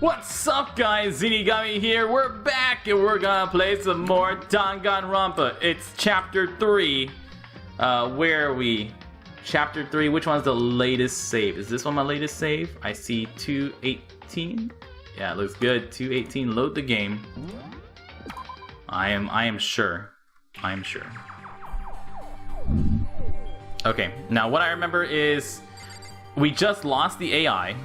What's up, guys? Zeenigami here. We're back and we're gonna play some more Danganronpa. It's chapter 3. Where are we? Chapter 3. Which one's the latest save? Is this one my latest save? I see 218. Yeah, it looks good. 218. Load the game. I am sure. I am sure. Okay. Now what I remember is we just lost the AI.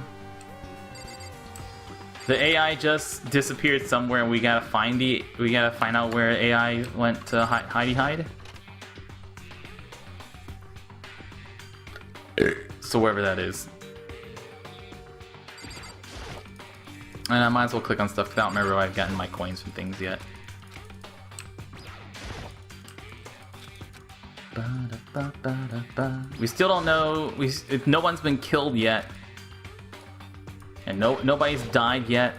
The AI just disappeared somewhere, and we gotta find out where AI went to hide. So wherever that is. And I might as well click on stuff because I don't remember if I've gotten my coins from things yet. We still don't know if no one's been killed yet. And nobody's died yet.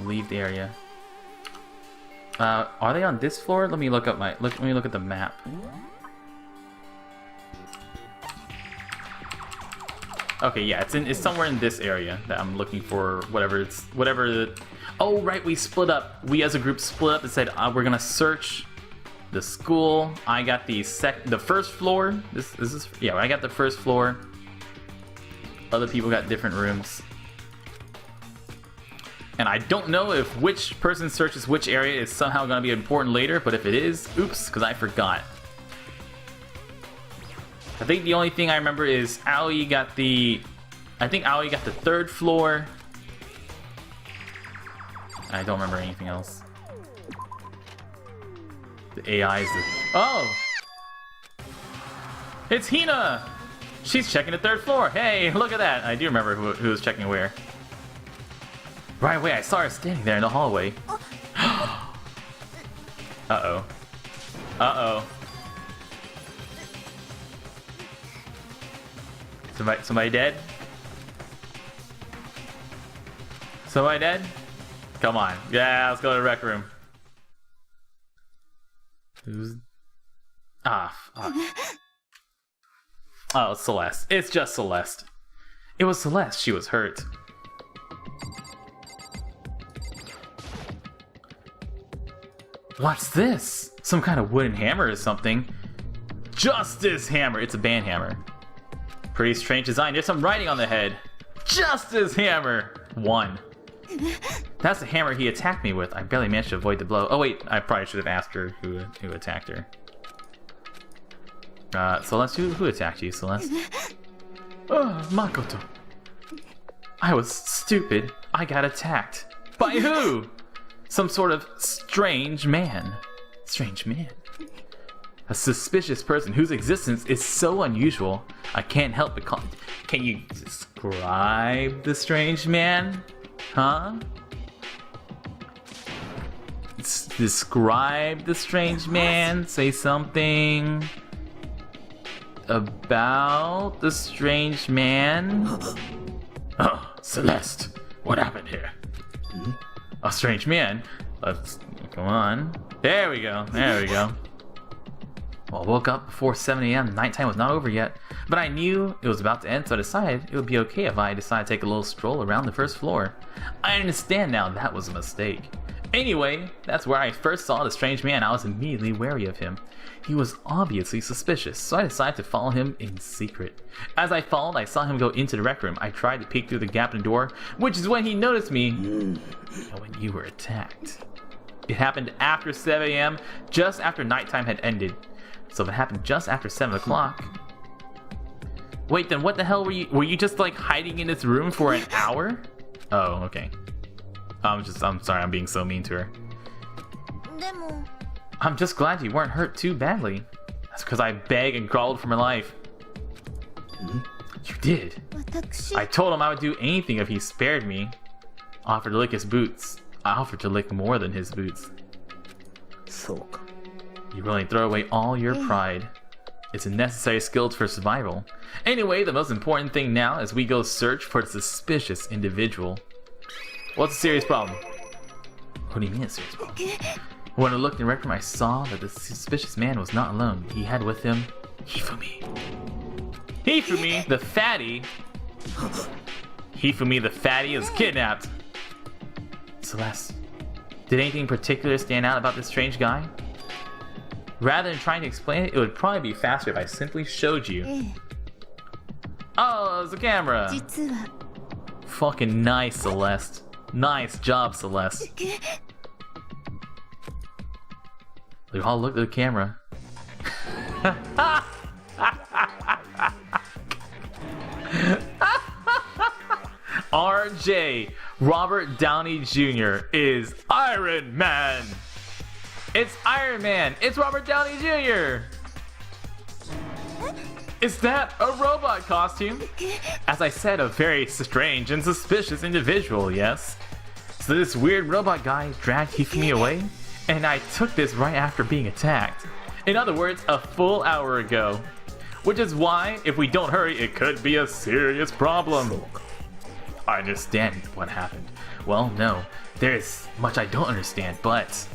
Leave the area. Are they on this floor? Let me look up let me look at the map. Okay, yeah, it's somewhere in this area that I'm looking for whatever. Oh right, we split up. We as a group split up and said we're gonna search the school. I got the first floor. This is yeah. I got the first floor. Other people got different rooms, and I don't know if which person searches which area is somehow going to be important later. But if it is, oops, because I forgot. I think the only thing I remember is Aoi got the. I think Aoi got the third floor. I don't remember anything else. The AI is the... Oh! It's Hina! She's checking the third floor. Hey, look at that. I do remember who was checking where. Right away, I saw her standing there in the hallway. Uh-oh. Uh-oh. Somebody dead? Somebody dead? Come on. Yeah, let's go to the rec room. Who's... Ah, fuck. Oh, Celeste. It's just Celeste. It was Celeste. She was hurt. What's this? Some kind of wooden hammer or something. Justice hammer. It's a band hammer. Pretty strange design. There's some writing on the head. Justice hammer. 1. That's the hammer he attacked me with. I barely managed to avoid the blow. Oh wait, I probably should have asked her who attacked her. Celeste, who attacked you, Celeste? Oh, Makoto. I was stupid. I got attacked. By who? Some sort of strange man. Strange man. A suspicious person whose existence is so unusual. I can't help but call... Can you describe the strange man? Huh? Describe the strange man. Say something about the strange man. Oh, Celeste, what happened here? A strange man. Let's come on. There we go. There we go. Well, I woke up before 7 a.m. Nighttime was not over yet, but I knew it was about to end, so I decided it would be okay if I decided to take a little stroll around the first floor. I understand now that was a mistake. Anyway, that's where I first saw the strange man. I was immediately wary of him. He was obviously suspicious, so I decided to follow him in secret. As I followed, I saw him go into the rec room. I tried to peek through the gap in the door, which is when he noticed me when you were attacked. It happened after 7 a.m., just after nighttime had ended. So if it happened just after 7 o'clock... Wait, then what the hell were you just like hiding in this room for an hour? Oh, okay. I'm sorry, I'm being so mean to her. I'm just glad you weren't hurt too badly. That's because I begged and crawled for my life. You did. I told him I would do anything if he spared me. I offered to lick his boots. I offered to lick more than his boots. You really throw away all your pride. It's a necessary skill for survival. Anyway, the most important thing now is we go search for the suspicious individual. What's the serious problem? What do you mean a serious problem? When I looked in the rec room, I saw that the suspicious man was not alone. He had with him Hifumi. Hifumi, the fatty. Hifumi, the fatty, is kidnapped. Celeste, did anything particular stand out about this strange guy? Rather than trying to explain it, it would probably be faster if I simply showed you. Oh, it was a camera. Fucking nice, Celeste. Nice job, Celeste. They all look at the camera. RJ, Robert Downey Jr. is Iron Man. It's Iron Man. It's Robert Downey Jr. Is that a robot costume? As I said, a very strange and suspicious individual, yes? So this weird robot guy dragged Hifumi away, and I took this right after being attacked. In other words, a full hour ago. Which is why, if we don't hurry, it could be a serious problem. I understand what happened. Well, no, there's much I don't understand, but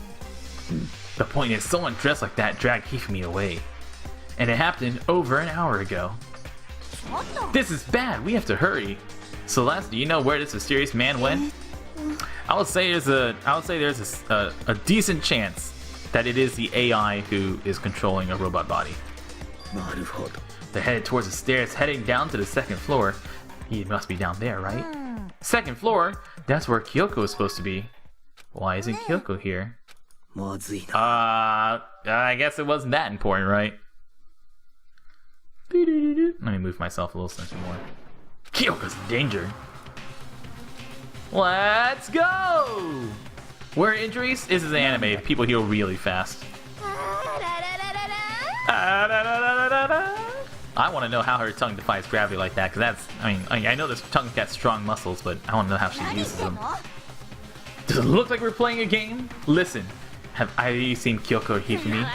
the point is someone dressed like that dragged Hifumi away. And it happened over an hour ago. This is bad, we have to hurry. Celeste, do you know where this mysterious man went? I would say there's a decent chance that it is the AI who is controlling a robot body. They're headed towards the stairs, heading down to the second floor. He must be down there, right? Second floor? That's where Kyoko is supposed to be. Why isn't Kyoko here? I guess it wasn't that important, right? Let me move myself a little something more. Kyoko's in danger. Let's go! Where are injuries? This is an anime. People heal really fast. I want to know how her tongue defies gravity like that, because that's, I know this tongue's got strong muscles, but I want to know how she uses them. Does it look like we're playing a game? Listen, have either of you seen Kyoko or Hifumi?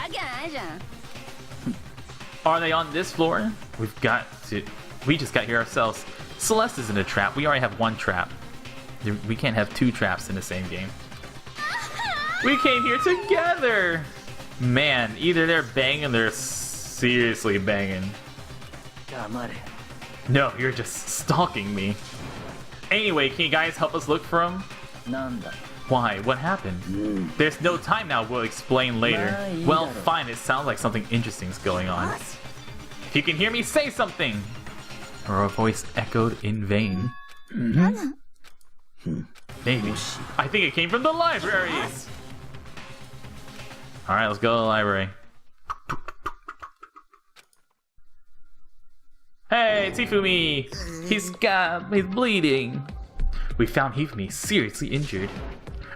Are they on this floor? We just got here ourselves. Celeste is in a trap. We already have one trap. We can't have two traps in the same game. We came here together! Man, either they're banging or they're seriously banging. No, you're just stalking me. Anyway, can you guys help us look for him? Why? What happened? There's no time now, we'll explain later. Well, fine, it sounds like something interesting's going on. If you can hear me, say something! Her voice echoed in vain. Maybe. I think it came from the library! Alright, let's go to the library. Hey, it's Hifumi! He's bleeding. We found Hifumi seriously injured.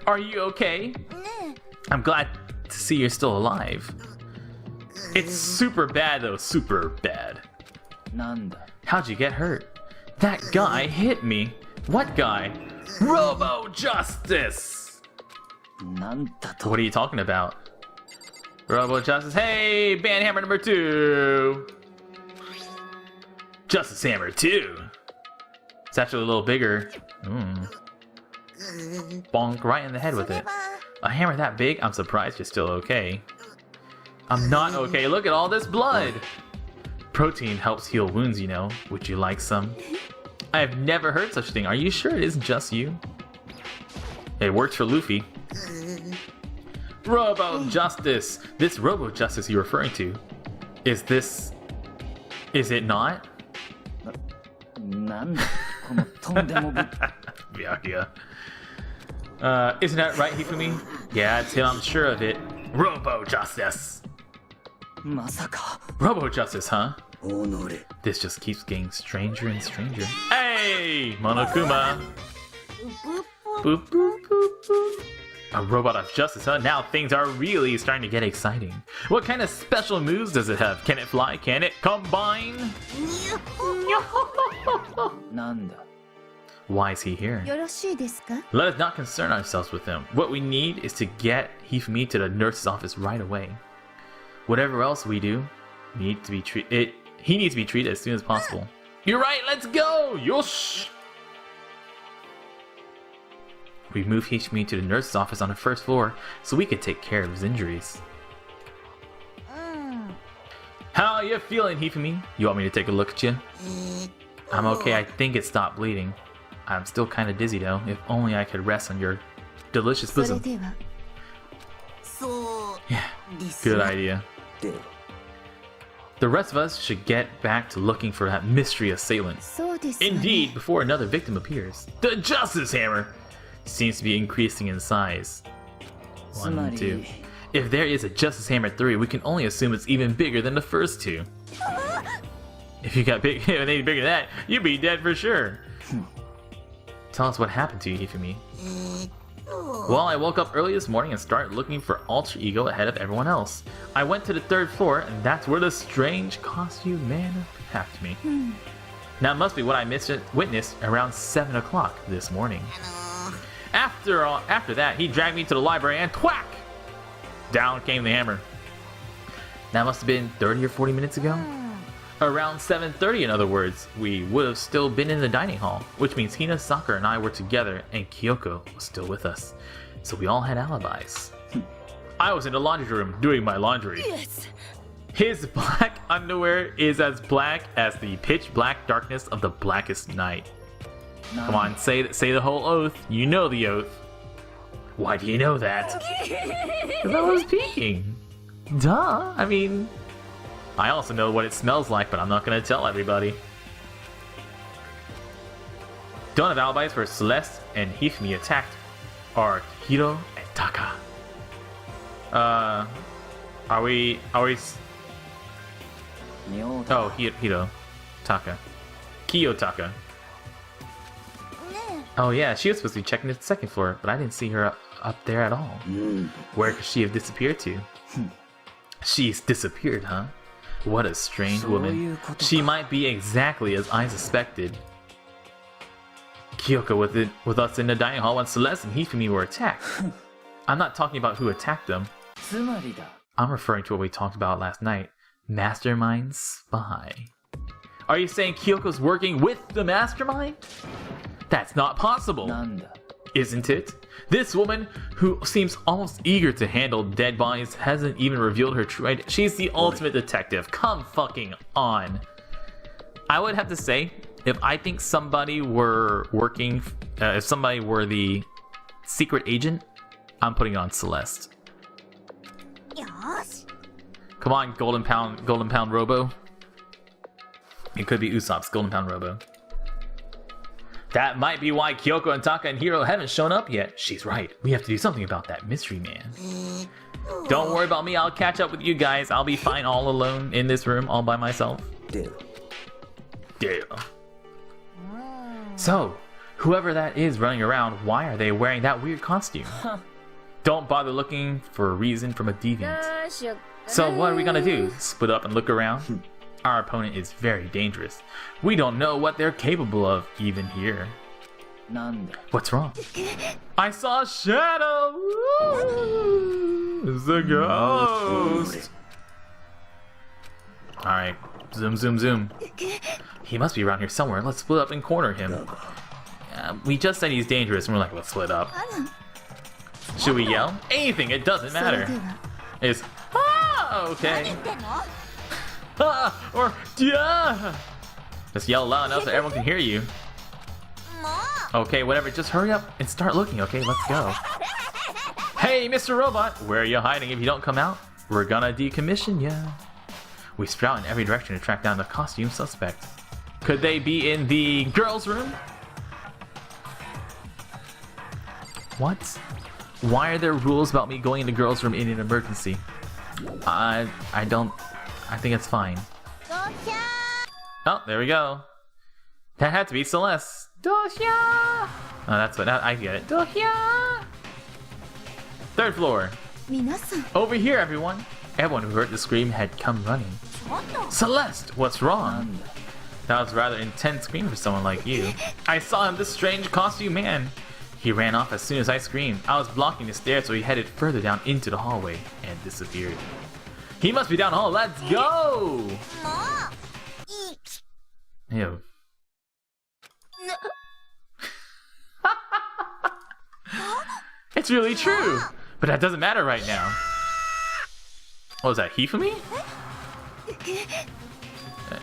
Are you okay? I'm glad to see you're still alive. It's super bad though, super bad. How'd you get hurt? That guy hit me. What guy? Robo Justice! What are you talking about? Robo Justice, hey! Band Hammer number 2! Justice Hammer 2! It's actually a little bigger. Bonk right in the head with it. A hammer that big? I'm surprised you're still okay. I'm not okay, look at all this blood! Protein helps heal wounds, you know. Would you like some? I have never heard such a thing. Are you sure it isn't just you? It works for Luffy. Robo Justice! This Robo Justice you're referring to, is it not? Byakuya. Isn't that right, Hifumi? Yeah, it's him, I'm sure of it. Robo Justice! Robo Justice, huh? This just keeps getting stranger and stranger. Hey! Monokuma! Boop, boop, boop, boop. A robot of justice, huh? Now things are really starting to get exciting. What kind of special moves does it have? Can it fly? Can it combine? Why is he here? Let us not concern ourselves with him. What we need is to get Hifumi to the nurse's office right away. Whatever else we do, he needs to be treated as soon as possible. You're right, let's go! Yosh! We moved Hifumi to the nurse's office on the first floor so we could take care of his injuries. How you feeling, Hifumi? You want me to take a look at you? I'm okay, I think it stopped bleeding. I'm still kind of dizzy though. If only I could rest on your delicious bosom. Yeah, good idea. The rest of us should get back to looking for that mystery assailant. Indeed, before another victim appears. The Justice Hammer seems to be increasing in size. 1, 2. If there is a Justice Hammer 3, we can only assume it's even bigger than the first two. If you got anything bigger than that, you'd be dead for sure. Tell us what happened to you, Hifumi. Well, I woke up early this morning and started looking for Alter Ego ahead of everyone else. I went to the 3rd floor, and that's where the strange costume man attacked me. Now it must be what I witnessed around 7 o'clock this morning. After that, he dragged me to the library and thwack! Down came the hammer. That must have been 30 or 40 minutes ago? Around 7:30, in other words, we would have still been in the dining hall, which means Hina, Sakura, and I were together, and Kyoko was still with us. So we all had alibis. I was in the laundry room doing my laundry. Yes. His black underwear is as black as the pitch black darkness of the blackest night. No. Come on, say the whole oath. You know the oath. Why do you know that? Because I was peeking. Duh. I mean, I also know what it smells like, but I'm not going to tell everybody. Don't have alibis where Celeste and Hifumi attacked are Hiro and Taka. Are we... Oh, Hiro. Taka. Kiyotaka. Oh yeah, she was supposed to be checking the 2nd floor, but I didn't see her up there at all. Where could she have disappeared to? She's disappeared, huh? What a strange woman. She might be exactly as I suspected. Kyoko with us in the dining hall when Celeste and Hifumi were attacked. I'm not talking about who attacked them. I'm referring to what we talked about last night. Mastermind spy. Are you saying Kyoko's working with the mastermind? That's not possible. Isn't it? This woman, who seems almost eager to handle dead bodies, hasn't even revealed her true identity. She's the ultimate detective. Come fucking on. I would have to say, if I think somebody were working, if somebody were the secret agent, I'm putting it on Celeste. Come on, Golden Pound Robo. It could be Usopp's Golden Pound Robo. That might be why Kyoko and Taka and Hiro haven't shown up yet. She's right. We have to do something about that mystery man. Don't worry about me. I'll catch up with you guys. I'll be fine all alone in this room all by myself. Deal. So, whoever that is running around, why are they wearing that weird costume? Don't bother looking for a reason from a deviant. So what are we gonna do? Split up and look around? Our opponent is very dangerous. We don't know what they're capable of, even here. What's wrong? I saw a shadow! Ooh, it's a ghost! Alright, zoom. He must be around here somewhere. Let's split up and corner him. We just said he's dangerous and we're like, let's split up. Should we yell? Anything, it doesn't matter. It's, okay. Or, yeah! Just yell loud enough so everyone can hear you. Okay, whatever, just hurry up and start looking, okay? Let's go. Hey, Mr. Robot! Where are you hiding? If you don't come out, we're gonna decommission ya. We sprout in every direction to track down the costume suspect. Could they be in the girls' room? What? Why are there rules about me going in the girls' room in an emergency? I think it's fine. Oh, there we go. That had to be Celeste. Oh, that's what, I get it. 3rd floor. Over here, everyone. Everyone who heard the scream had come running. Celeste, what's wrong? That was a rather intense scream for someone like you. I saw him, this strange costume man. He ran off as soon as I screamed. I was blocking the stairs, so he headed further down into the hallway and disappeared. He must be down the hall. Let's go! Ew. It's really true, but that doesn't matter right now. Oh, is that Hifumi?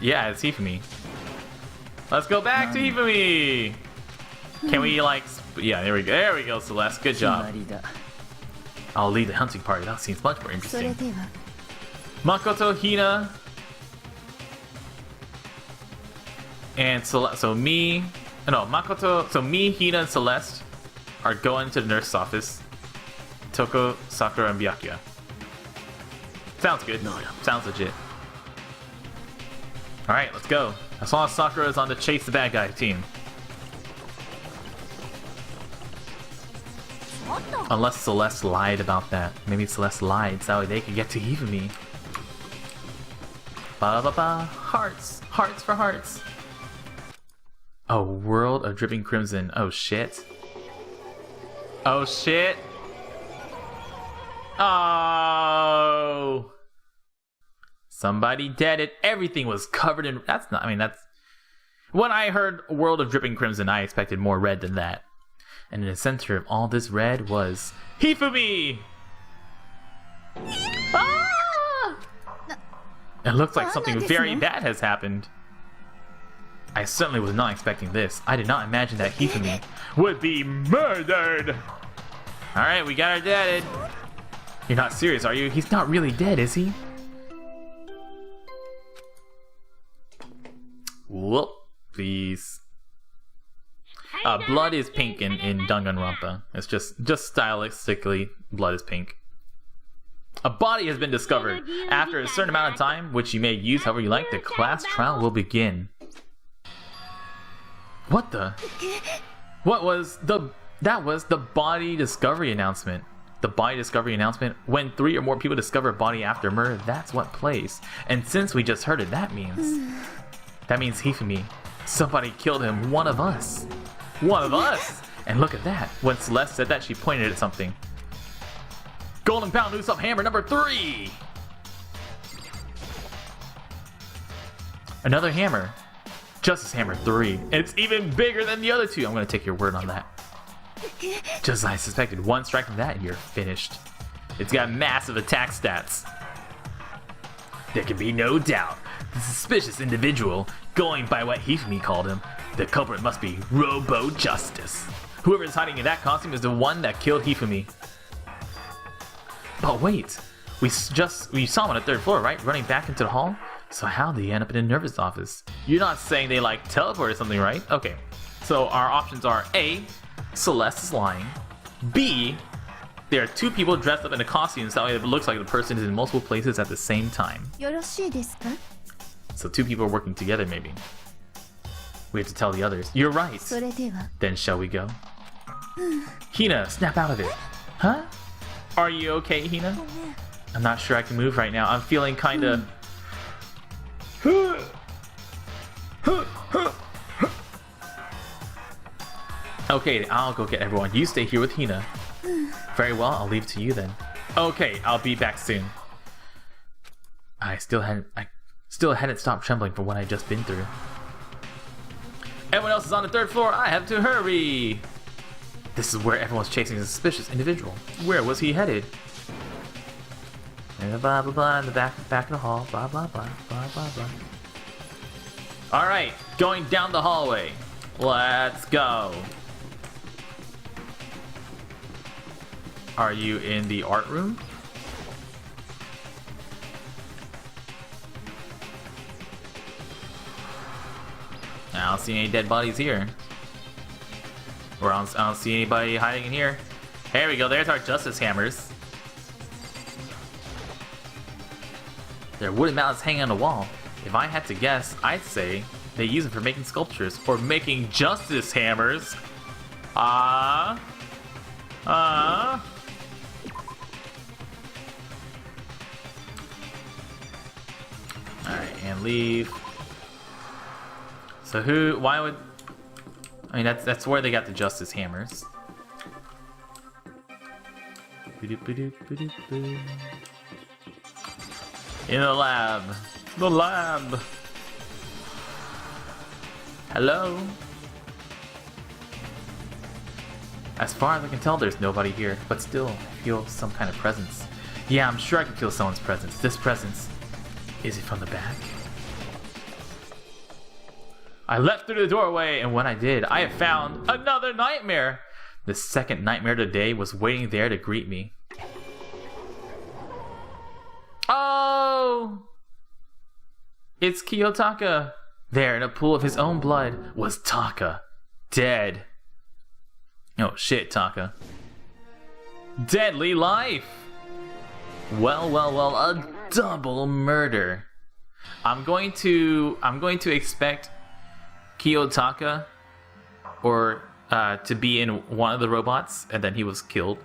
Yeah, it's Hifumi. Let's go back to Hifumi! Can we, like... Yeah, there we go. There we go, Celeste. Good job. I'll lead the hunting party. That seems much more interesting. Makoto, Hina... And Celeste... So me... No, Makoto... So me, Hina, and Celeste are going to the nurse's office. Toko, Sakura, and Byakuya. Sounds good. Sounds legit. Alright, let's go. As long as Sakura is on the chase the bad guy team. Unless Celeste lied about that. Maybe Celeste lied so that way they could get to Hifumi. Ba ba ba. Hearts. Hearts for hearts. A world of dripping crimson. Oh shit. Oh shit. Oh. Somebody dead it. Everything was covered in... That's not... I mean, that's... When I heard World of Dripping Crimson, I expected more red than that. And in the center of all this red was... Hifumi! Ah! It looks like something very bad has happened. I certainly was not expecting this. I did not imagine that Hifumi would be murdered! Alright, we got our dad. You're not serious, are you? He's not really dead, is he? Whoop, please. Blood is pink in Danganronpa. It's just stylistically, blood is pink. A body has been discovered. After a certain amount of time, which you may use however you like, the class trial will begin. What the? What was the... That was the body discovery announcement. The body discovery announcement. When 3 or more people discover a body after murder, that's what plays. And since we just heard it, that means Hifumi. Somebody killed him. One of us. One of us! And look at that. When Celeste said that, she pointed at something. Golden Pound Loose Up Hammer number 3! Another hammer. Justice Hammer 3. And it's even bigger than the other 2. I'm going to take your word on that. Just as I suspected. One strike from that and you're finished. It's got massive attack stats. There can be no doubt. The suspicious individual, going by what Hifumi called him, the culprit must be Robo Justice. Whoever is hiding in that costume is the one that killed Hifumi. But wait, we saw him on the 3rd floor, right? Running back into the hall? So how did he end up in the nurse's office? You're not saying they like teleported or something, right? Okay, so our options are A, Celeste is lying. B, there are 2 people dressed up in a costume so that way it looks like the person is in multiple places at the same time. So 2 people are working together, maybe. We have to tell the others. You're right. Then shall we go? Hina, snap out of it. Huh? Are you okay, Hina? I'm not sure I can move right now. I'm feeling kinda... Okay, I'll go get everyone. You stay here with Hina. Very well, I'll leave it to you then. Okay, I'll be back soon. I still hadn't stopped trembling from what I'd just been through. Everyone else is on the 3rd floor. I have to hurry. This is where everyone's chasing a suspicious individual. Where was he headed? And blah blah blah in the back of the hall. Blah blah blah blah blah blah. All right, going down the hallway. Let's go. Are you in the art room? I don't see any dead bodies here. Or I don't see anybody hiding in here. There we go, there's our justice hammers. There are wooden mallets hanging on the wall. If I had to guess, I'd say they use them for making sculptures or making justice hammers. Alright, and leave. So why would... I mean, that's where they got the justice hammers. In the lab. The lab. Hello? As far as I can tell, there's nobody here, but still, I feel some kind of presence. Yeah, I'm sure I can feel someone's presence. This presence. Is it from the back? I leapt through the doorway, and when I did, I have found another nightmare. The second nightmare of the day was waiting there to greet me. Oh! It's Kiyotaka. There, in a pool of his own blood, was Taka. Dead. Oh shit, Taka. Deadly life! Well, a double murder. I'm going to expect Kiyotaka or to be in one of the robots, and then he was killed.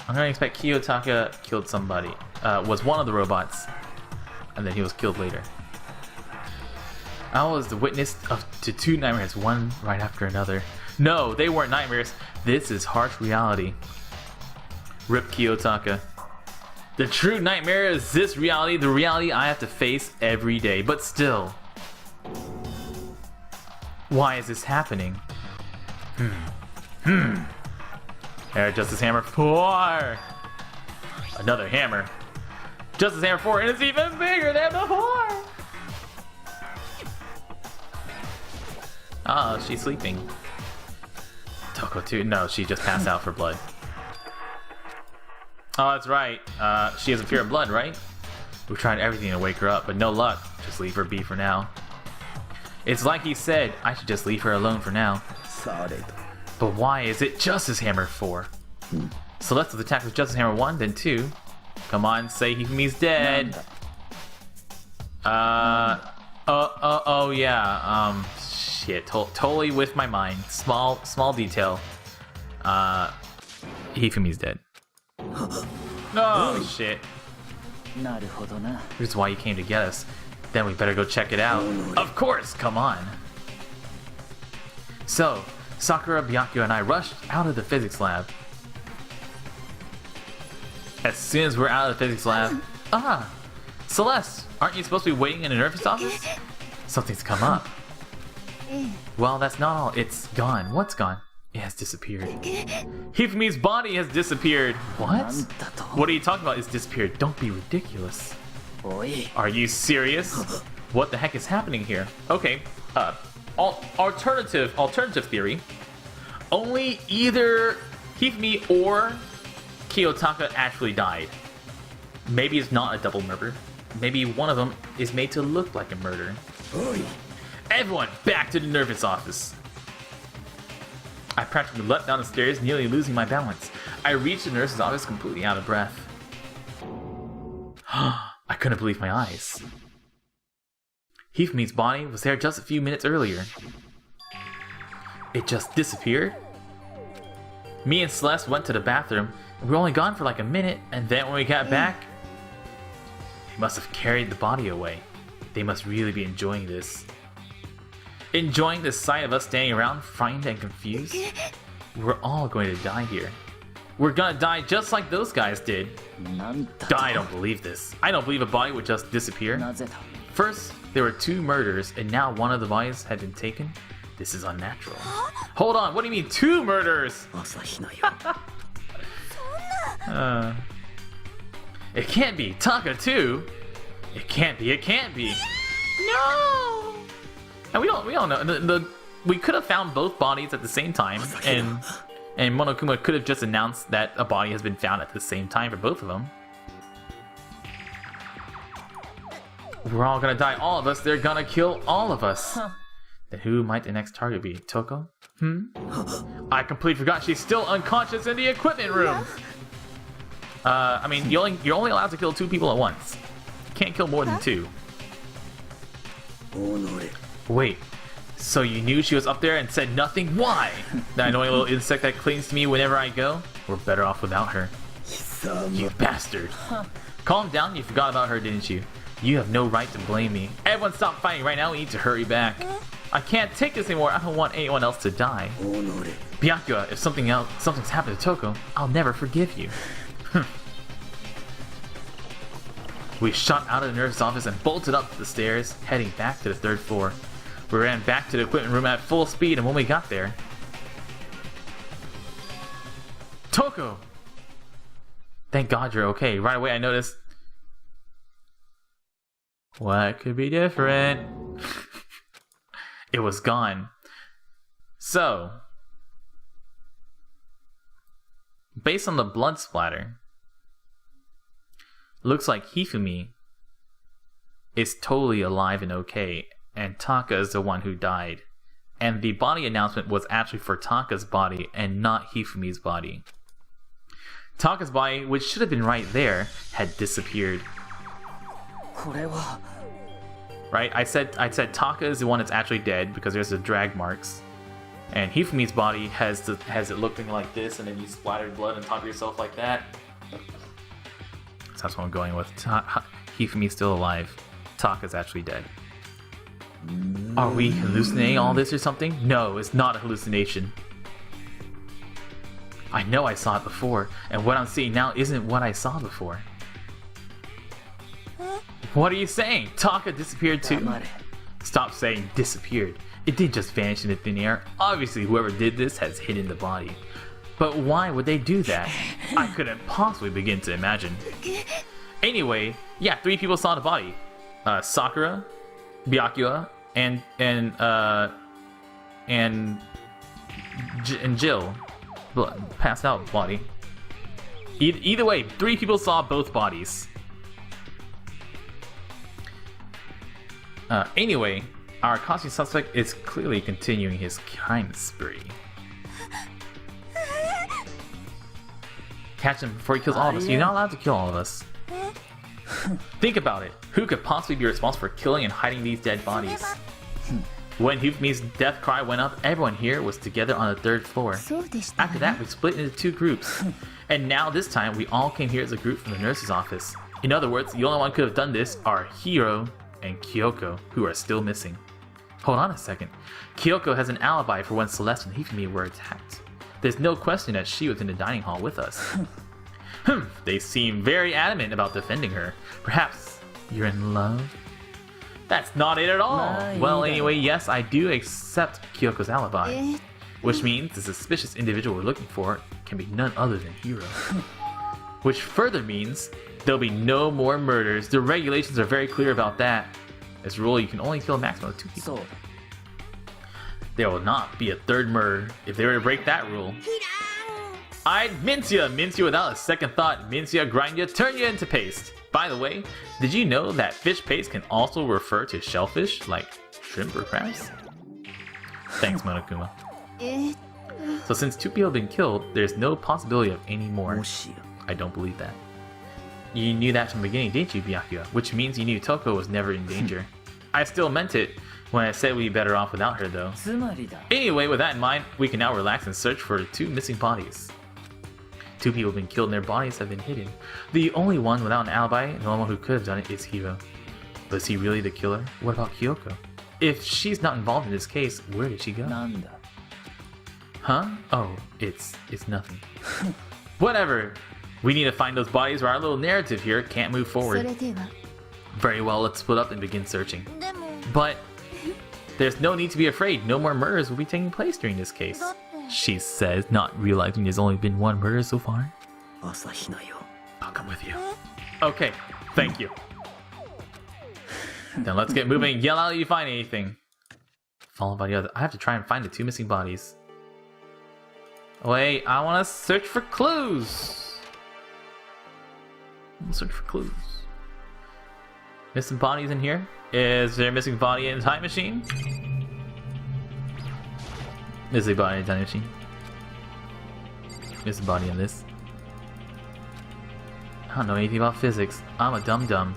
I'm gonna expect Kiyotaka killed somebody. Was one of the robots, and then he was killed later. I was the witness to two nightmares, one right after another. No, they weren't nightmares. This is harsh reality. Rip Kiyotaka. The true nightmare is this reality, the reality I have to face every day. But still, why is this happening? There, Justice Hammer 4. Another hammer. Justice Hammer 4, and it's even bigger than before. Oh, she's sleeping. Toko too. No, she just passed out for blood. Oh, that's right. She has a fear of blood, right? We've tried everything to wake her up, but no luck. Just leave her be for now. It's like he said, I should just leave her alone for now. But why is it Justice Hammer 4? Celeste was attacked with Justice Hammer 1, then 2. Come on, say Hifumi's dead. Oh yeah. Shit. Totally with my mind. Small detail. Hifumi's dead. Oh shit. Here's why you came to get us. Then we better go check it out. Of course, come on. So, Sakura, Byakuya, and I rushed out of the physics lab. As soon as we're out of the physics lab... Celeste, aren't you supposed to be waiting in a nurse's office? Something's come up. Well, that's not all. It's gone. What's gone? It has disappeared. Hifumi's body has disappeared. What? What are you talking about? It's disappeared. Don't be ridiculous. Are you serious? What the heck is happening here? Okay, alternative theory. Only either Hifumi or Kiyotaka actually died. Maybe it's not a double murder. Maybe one of them is made to look like a murder. Everyone, back to the nervous office. I practically leapt down the stairs, nearly losing my balance. I reached the nurse's office completely out of breath. I couldn't believe my eyes. Hifumi's body was there just a few minutes earlier. It just disappeared? Me and Celeste went to the bathroom, and we were only gone for like a minute, and then when we got back, they must have carried the body away. They must really be enjoying this. Enjoying the sight of us standing around, frightened and confused? We're all going to die here. We're gonna die just like those guys did. I don't believe this. I don't believe a body would just disappear. First, there were 2 murders, and now one of the bodies had been taken. This is unnatural. Hold on, what do you mean 2 murders? It can't be. Taka too? It can't be. No! And we don't know. We could have found both bodies at the same time, and Monokuma could have just announced that a body has been found at the same time for both of them. We're all gonna die, all of us. They're gonna kill all of us. Then who might the next target be? Toko? I completely forgot she's still unconscious in the equipment room. I mean, you're only allowed to kill 2 people at once. You can't kill more than 2. Wait, so you knew she was up there and said nothing? Why? That annoying little insect that clings to me whenever I go? We're better off without her. You bastard. Calm down, you forgot about her, didn't you? You have no right to blame me. Everyone stop fighting right now, we need to hurry back. I can't take this anymore, I don't want anyone else to die. Byakuya, if something's happened to Toko, I'll never forgive you. We shot out of the nurse's office and bolted up the stairs, heading back to the 3rd floor. We ran back to the equipment room at full speed, and when we got there... Toko! Thank God you're okay. Right away I noticed. What could be different? It was gone. So, based on the blood splatter, looks like Hifumi is totally alive and okay, and Taka is the one who died. And the body announcement was actually for Taka's body and not Hifumi's body. Taka's body, which should have been right there, had disappeared. Right? I said Taka is the one that's actually dead because there's the drag marks. And Hifumi's body has it looking like this, and then you splattered blood on top of yourself like that. So that's what I'm going with. Hifumi's still alive. Taka's actually dead. Are we hallucinating all this or something? No, it's not a hallucination. I know I saw it before, and what I'm seeing now isn't what I saw before. What are you saying? Taka disappeared too? Stop saying disappeared. It didn't just vanish into thin air. Obviously, whoever did this has hidden the body. But why would they do that? I couldn't possibly begin to imagine. Anyway, yeah, 3 people saw the body. Sakura, Byakuya, and Jill. Passed out body. Either way, 3 people saw both bodies. Anyway, our costume suspect is clearly continuing his crime spree. Catch him before he kills all of us. You're not allowed to kill all of us. Think about it. Who could possibly be responsible for killing and hiding these dead bodies? When Hifumi's death cry went up, everyone here was together on the 3rd floor. After that, we split into 2 groups. And now this time, we all came here as a group from the nurse's office. In other words, the only one who could have done this are Hiro and Kyoko, who are still missing. Hold on a second. Kyoko has an alibi for when Celeste and Hifumi were attacked. There's no question that she was in the dining hall with us. They seem very adamant about defending her. Perhaps you're in love? That's not it at all. Well, anyway, yes, I do accept Kyoko's alibi. Which means the suspicious individual we're looking for can be none other than Hiro. Which further means there'll be no more murders. The regulations are very clear about that. As a rule, you can only kill a maximum of 2 people. There will not be a 3rd murder if they were to break that rule. I'd mince you without a second thought. Mince you, grind you, turn you into paste. By the way, did you know that fish paste can also refer to shellfish, like shrimp or crabs? Thanks, Monokuma. So since 2 people have been killed, there's no possibility of any more. I don't believe that. You knew that from the beginning, didn't you, Byakuya? Which means you knew Toko was never in danger. I still meant it when I said we'd be better off without her, though. Anyway, with that in mind, we can now relax and search for the 2 missing bodies. 2 people have been killed and their bodies have been hidden. The only one without an alibi, and the only one who could have done it, is Hiro. But is he really the killer? What about Kyoko? If she's not involved in this case, where did she go? Huh? Oh, it's nothing. Whatever. We need to find those bodies or our little narrative here can't move forward. Very well, let's split up and begin searching. But there's no need to be afraid. No more murders will be taking place during this case. She says, not realizing there's only been 1 murder so far. I'll come with you. Okay, thank you. Then let's get moving. Yell out if you find anything. Followed by the other. I have to try and find the 2 missing bodies. Wait, I want to search for clues. Search for clues. Missing bodies in here? Is there a missing body in the time machine? Missing body in the time machine. Missing body in this. I don't know anything about physics. I'm a dum-dum.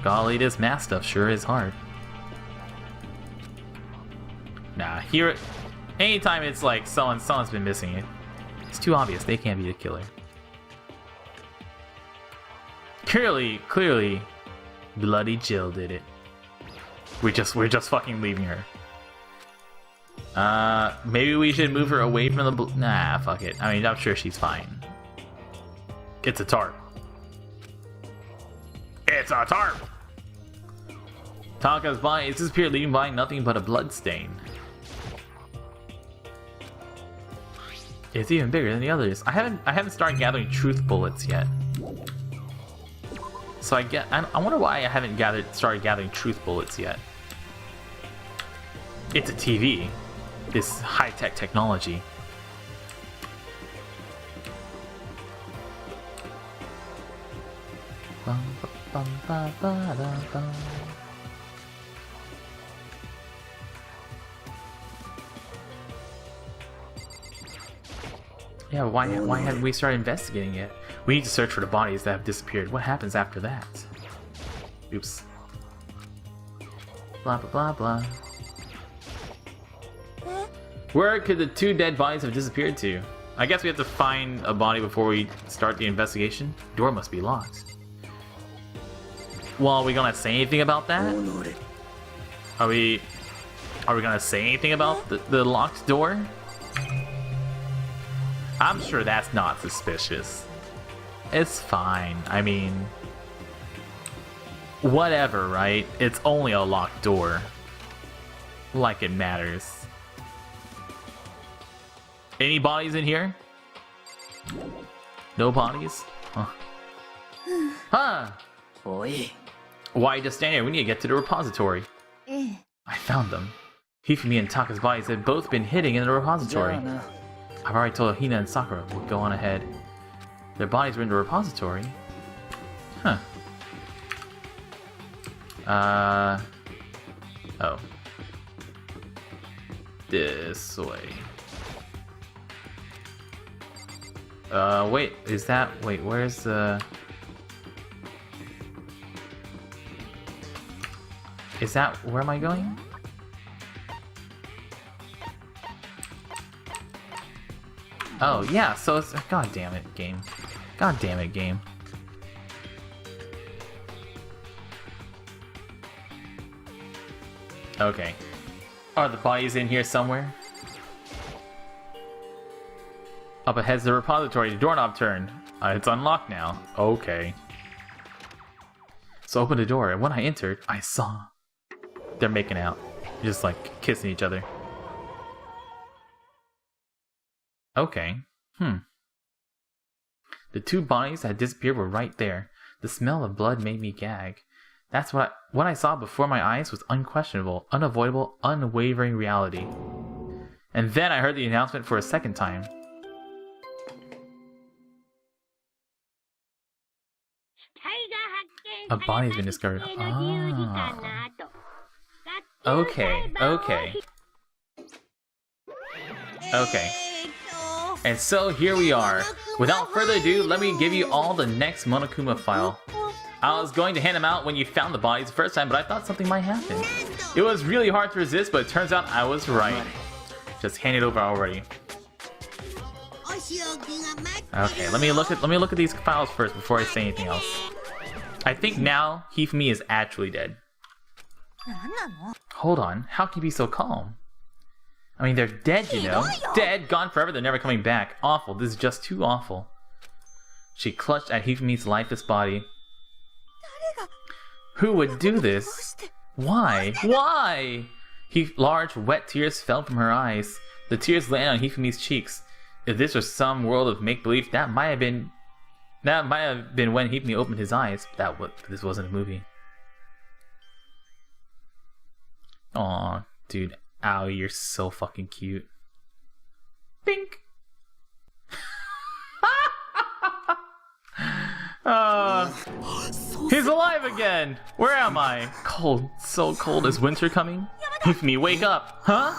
Golly, this math stuff sure is hard. Nah, here... Anytime it's like someone's been missing it, it's too obvious. They can't be the killer. Clearly, Bloody Jill did it. We're just fucking leaving her. Maybe we should move her away from the nah, fuck it. I mean, I'm sure she's fine. It's a tarp. It's a tarp! Taka's body is disappeared, leaving behind nothing but a blood stain. It's even bigger than the others. I haven't started gathering truth bullets yet. So I wonder why I haven't started gathering truth bullets yet. It's a TV. This high-tech technology. Yeah, why haven't we started investigating it? We need to search for the bodies that have disappeared. What happens after that? Oops. Blah blah blah blah. Where could the 2 dead bodies have disappeared to? I guess we have to find a body before we start the investigation. Door must be locked. Well, are we gonna say anything about that? Are we gonna say anything about the locked door? I'm sure that's not suspicious. It's fine. I mean, whatever, right? It's only a locked door. Like it matters. Any bodies in here? No bodies? Huh. Huh! Why just stand here? We need to get to the repository. I found them. Hifumi and Taka's bodies had both been hidden in the repository. I've already told Hina and Sakura we'll go on ahead. Their bodies were in the repository. Huh. Oh. This way. Wait, is that... Wait, where's the... Is that... Where am I going? Oh, yeah, so it's... God damn it, game. God damn it, game. Okay. Are the bodies in here somewhere? Up ahead's the repository. The doorknob turned. It's unlocked now. Okay. So open the door, and when I entered, I saw... They're making out. Just, like, kissing each other. Okay. The 2 bodies that had disappeared were right there. The smell of blood made me gag. That's what I saw before my eyes was unquestionable, unavoidable, unwavering reality. And then I heard the announcement for a second time. A body's been discovered. Ah. Okay, okay. Okay. And so here we are. Without further ado, let me give you all the next Monokuma file. I was going to hand them out when you found the bodies the first time, but I thought something might happen. It was really hard to resist, but it turns out I was right. Just hand it over already. Okay, let me look at these files first before I say anything else. I think now Hifumi is actually dead. Hold on, how can you be so calm? I mean, they're dead, you know. Dead, gone forever, they're never coming back. Awful, this is just too awful. She clutched at Hifumi's lifeless body. Who would do this? Why? Why? Large, wet tears fell from her eyes. The tears landed on Hifumi's cheeks. If this was some world of make-believe, that might have been when Hifumi opened his eyes. This wasn't a movie. Aw, dude. Ow, you're so fucking cute. Bink! He's alive again! Where am I? Cold, so cold. Is winter coming? Hifumi, wake up! Huh?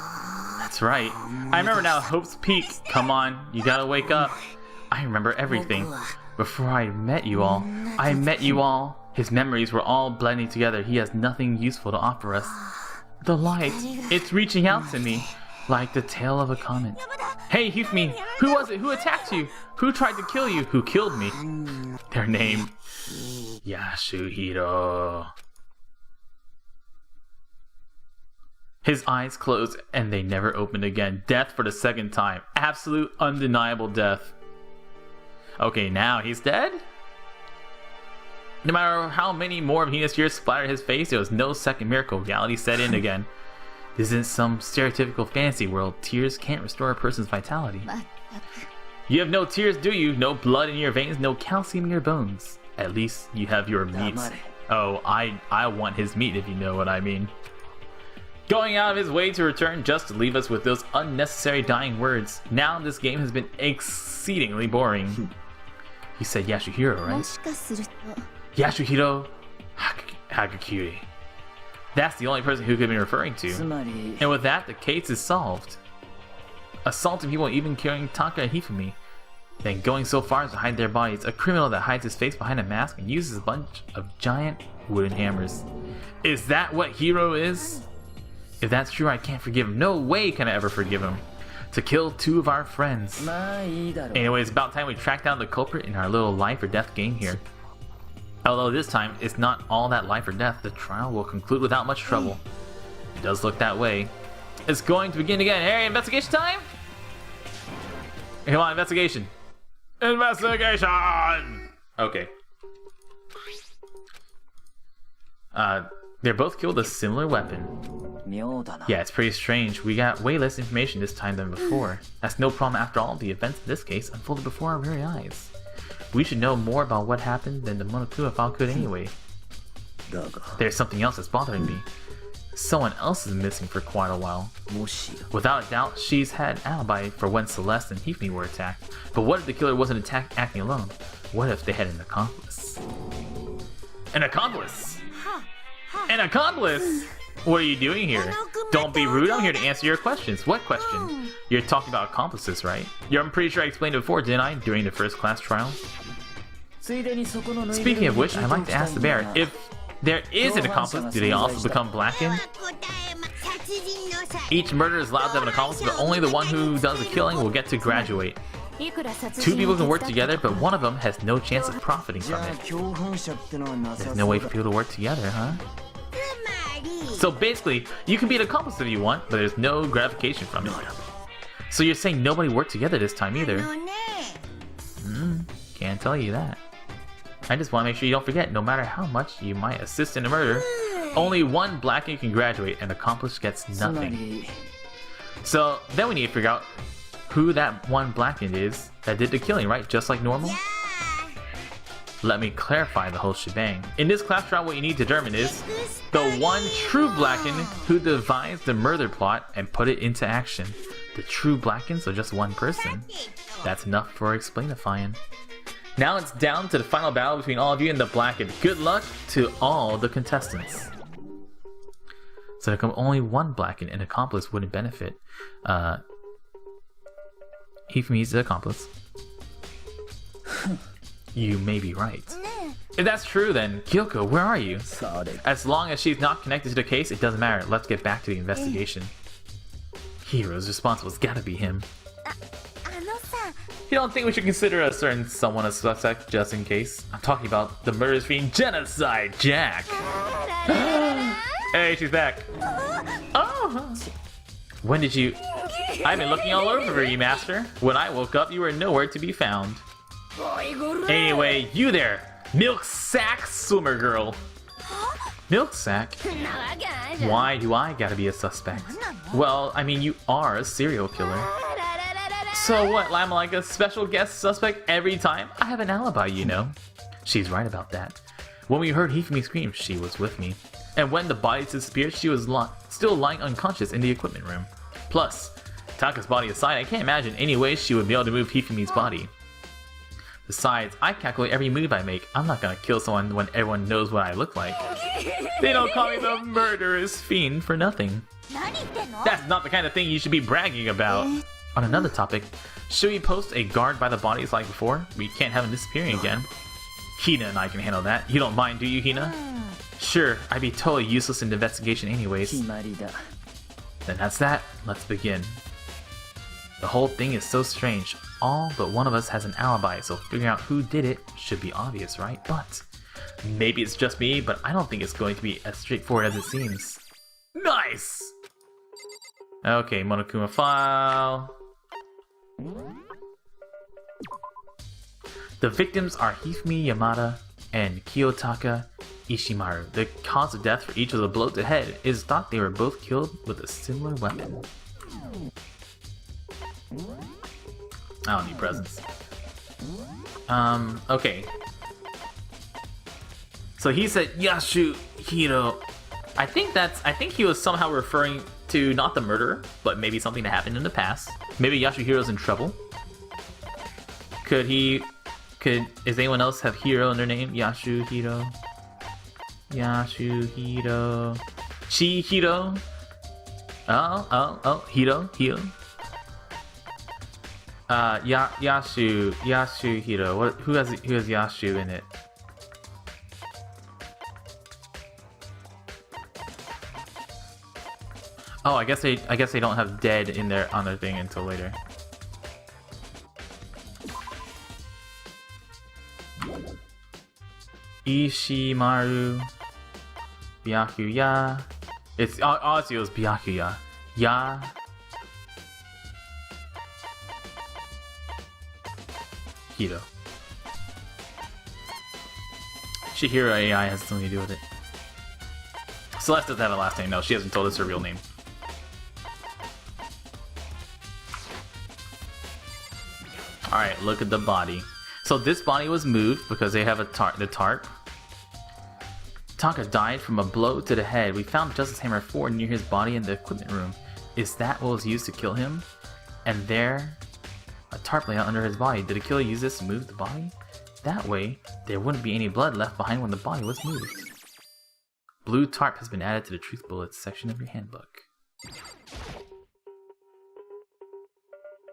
That's right. I remember now, Hope's Peak. Come on, you gotta wake up. I remember everything. Before I met you all, His memories were all blending together. He has nothing useful to offer us. The light, it's reaching out to me, like the tail of a comet. Hey, Hifumi, who was it? Who attacked you? Who tried to kill you? Who killed me? Their name, Yasuhiro. His eyes closed and they never opened again. Death for the second time. Absolute, undeniable death. Okay, now he's dead? No matter how many more of Hina's tears splattered his face, there was no second miracle. Reality set in again. This isn't some stereotypical fantasy world. Tears can't restore a person's vitality. You have no tears, do you? No blood in your veins, no calcium in your bones. At least you have your meat. Oh, I want his meat, if you know what I mean. Going out of his way to return just to leave us with those unnecessary dying words. Now this game has been exceedingly boring. He said Yasuhiro, right? Yasuhiro Hagakure. That's the only person who could be referring to. And with that, the case is solved. Assaulting people, even killing Taka and Hifumi. Then going so far as to hide their bodies. A criminal that hides his face behind a mask and uses a bunch of giant wooden hammers. Is that what Hiro is? If that's true, I can't forgive him. No way can I ever forgive him. To kill two of our friends. Anyway, it's about time we track down the culprit in our little life or death game here. Although this time, it's not all that life or death. The trial will conclude without much trouble. It does look that way. It's going to begin again. Hey, investigation time! Come on, investigation. Investigation! Okay. They're both killed with a similar weapon. Yeah, it's pretty strange. We got way less information this time than before. That's no problem after all. The events in this case unfolded before our very eyes. We should know more about what happened than the Monokuma file could anyway. There's something else that's bothering me. Someone else is missing for quite a while. Without a doubt, she's had an alibi for when Celeste and Hifumi were attacked. But what if the killer wasn't acting alone? What if they had an accomplice? An accomplice? An accomplice? What are you doing here? Don't be rude, I'm here to answer your questions. What question? You're talking about accomplices, right? I'm pretty sure I explained it before, didn't I? During the first class trial? Speaking of which, I'd like to ask the bear, if there is an accomplice, do they also become blackened? Each murderer is allowed to have an accomplice, but only the one who does the killing will get to graduate. Two people can work together, but one of them has no chance of profiting from it. There's no way for people to work together, huh? So basically, you can be an accomplice if you want, but there's no gratification from it. So you're saying nobody worked together this time either? Can't tell you that. I just want to make sure you don't forget, no matter how much you might assist in a murder, only one blackened can graduate and the accomplice gets nothing. So then we need to figure out who that one blackened is that did the killing, right? Just like normal? Let me clarify the whole shebang. In this class trial, what you need to determine is the one true blackened who devised the murder plot and put it into action. The true blackened, so just one person. That's enough for explainifying. Now it's down to the final battle between all of you and the blackened. Good luck to all the contestants. So there come only one blackened, an accomplice wouldn't benefit. Hifumi's the accomplice. You may be right. If that's true, then Kyoko, where are you? As long as she's not connected to the case, it doesn't matter. Let's get back to the investigation. Hiro's responsible. It's gotta be him. You don't think we should consider a certain someone a suspect just in case? I'm talking about the murderous fiend Genocide Jack. Hey, she's back. Oh. When did you... I've been looking all over for you, Master. When I woke up, you were nowhere to be found. Anyway, you there, Milk Sack Swimmer Girl. Milk Sack? Why do I gotta be a suspect? Well, I mean, you are a serial killer. So what, I'm like a special guest suspect every time? I have an alibi, you know. She's right about that. When we heard Hifumi scream, she was with me. And when the bodies disappeared, she was still lying unconscious in the equipment room. Plus, Taka's body aside, I can't imagine any way she would be able to move Hifumi's body. Besides, I calculate every move I make. I'm not gonna kill someone when everyone knows what I look like. They don't call me the murderous fiend for nothing. That's not the kind of thing you should be bragging about. On another topic, should we post a guard by the bodies like before? We can't have them disappearing again. Hina and I can handle that. You don't mind, do you, Hina? Sure, I'd be totally useless in the investigation anyways. Then that's that. Let's begin. The whole thing is so strange. All but one of us has an alibi, so figuring out who did it should be obvious, right? But maybe it's just me, but I don't think it's going to be as straightforward as it seems. Nice! Okay, Monokuma file. The victims are Hifumi Yamada and Kiyotaka Ishimaru. The cause of death for each of the blow to head is thought they were both killed with a similar weapon. I don't need presents. Okay. So he said Yasuhiro. I think he was somehow referring to not the murderer, but maybe something that happened in the past. Maybe Yasuhiro's in trouble. Does anyone else have Hiro in their name? Yasuhiro. Yasuhiro. Chihiro. Hiro. Yasuhiro. Who has Yasu in it? Oh, I guess they don't have dead in there on their thing until later. Ishimaru. Byakuya. It's honestly it was Byakuya. Ya. Hiro. Chihiro AI has something to do with it. Celeste doesn't have a last name. No, she hasn't told us her real name. Alright, look at the body. So this body was moved because they have the tarp. Taka died from a blow to the head. We found Justice Hammer 4 near his body in the equipment room. Is that what was used to kill him? And there, a tarp lay out under his body. Did the killer use this to move the body? That way, there wouldn't be any blood left behind when the body was moved. Blue tarp has been added to the truth bullets section of your handbook.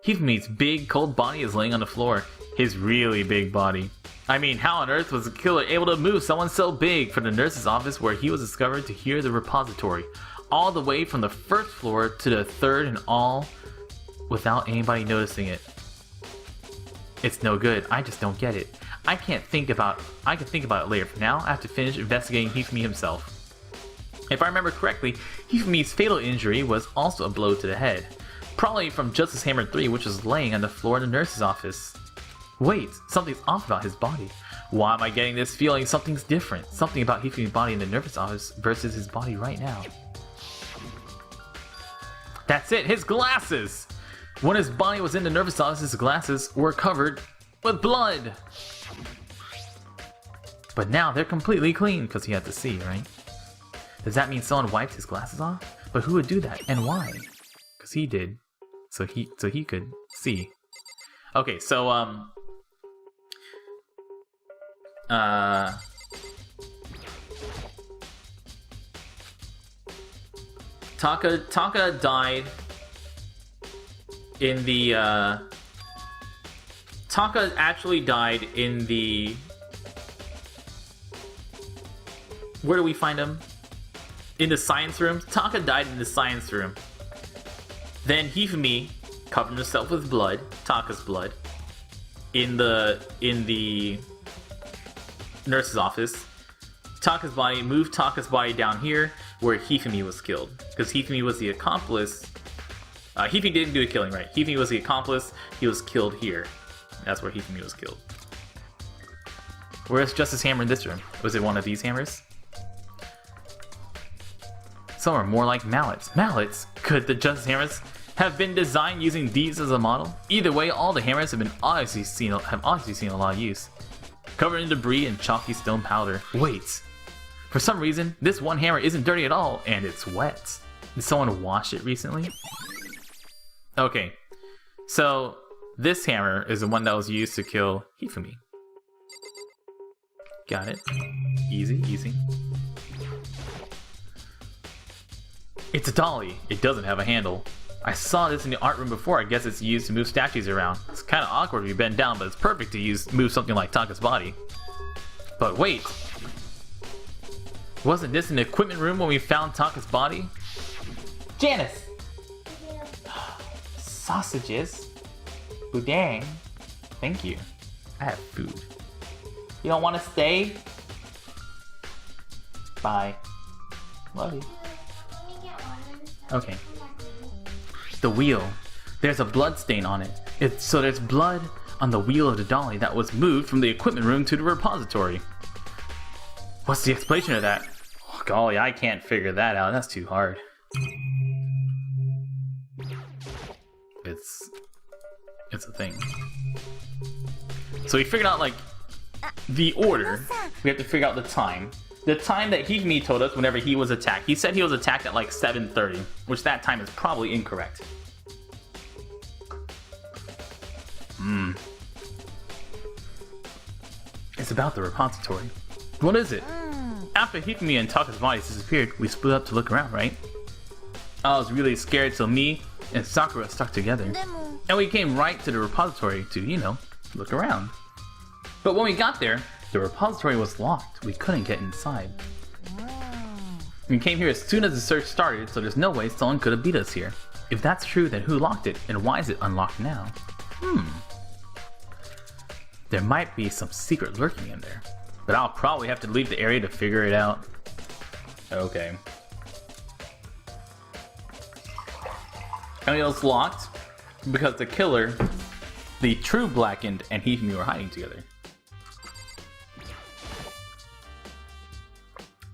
Hifumi's big, cold body is laying on the floor. His really big body. I mean, how on earth was the killer able to move someone so big from the nurse's office where he was discovered to hear the repository, all the way from the first floor to the third and all without anybody noticing it? It's no good. I just don't get it. I can think about it later. For now, I have to finish investigating Hifumi himself. If I remember correctly, Hifumi's fatal injury was also a blow to the head. Probably from Justice Hammer 3, which was laying on the floor in the nurse's office. Wait, something's off about his body. Why am I getting this feeling something's different? Something about Hifumi's body in the nurse's office versus his body right now. That's it, his glasses! When his body was in the nurse's office, his glasses were covered with blood! But now they're completely clean, because he had to see, right? Does that mean someone wiped his glasses off? But who would do that, and why? Because he did. So he could see. Okay, so Taka died in the Taka actually died in the, where do we find him? In the science room. Taka died in the science room. Then Hifumi covered himself with blood, Taka's blood, in the nurse's office. Moved Taka's body down here where Hifumi was killed. Because Hifumi was the accomplice. Hifumi didn't do the killing, right? Hifumi was the accomplice. He was killed here. That's where Hifumi was killed. Where's Justice Hammer in this room? Was it one of these hammers? Some are more like mallets. Mallets? Could the Justice Hammers have been designed using these as a model? Either way, all the hammers have obviously seen a lot of use. Covered in debris and chalky stone powder. Wait. For some reason, this one hammer isn't dirty at all, and it's wet. Did someone wash it recently? Okay. So, this hammer is the one that was used to kill Hifumi. Got it. Easy, easy. It's a dolly. It doesn't have a handle. I saw this in the art room before. I guess it's used to move statues around. It's kind of awkward if you bend down, but it's perfect to move something like Taka's body. But wait. Wasn't this in the equipment room when we found Taka's body? Janice! Sausages? Boudin? Thank you. I have food. You don't want to stay? Bye. Love you. Okay. The wheel. There's a blood stain on it. So there's blood on the wheel of the dolly that was moved from the equipment room to the repository. What's the explanation of that? Oh, golly, I can't figure that out. That's too hard. It's a thing. So we figured out, like, the order. We have to figure out the time. The time that Hifumi told us whenever he was attacked. He said he was attacked at like 7:30, which that time is probably incorrect. It's about the repository. What is it? After Hifumi and Taka's bodies disappeared, we split up to look around, right? I was really scared, so me and Sakura stuck together. And we came right to the repository to, you know, look around. But when we got there, the repository was locked. We couldn't get inside. We came here as soon as the search started, so there's no way someone could have beat us here. If that's true, then who locked it, and why is it unlocked now? There might be some secret lurking in there, but I'll probably have to leave the area to figure it out. Okay. And it was locked because the killer, the true Blackened, and Hifumi were hiding together.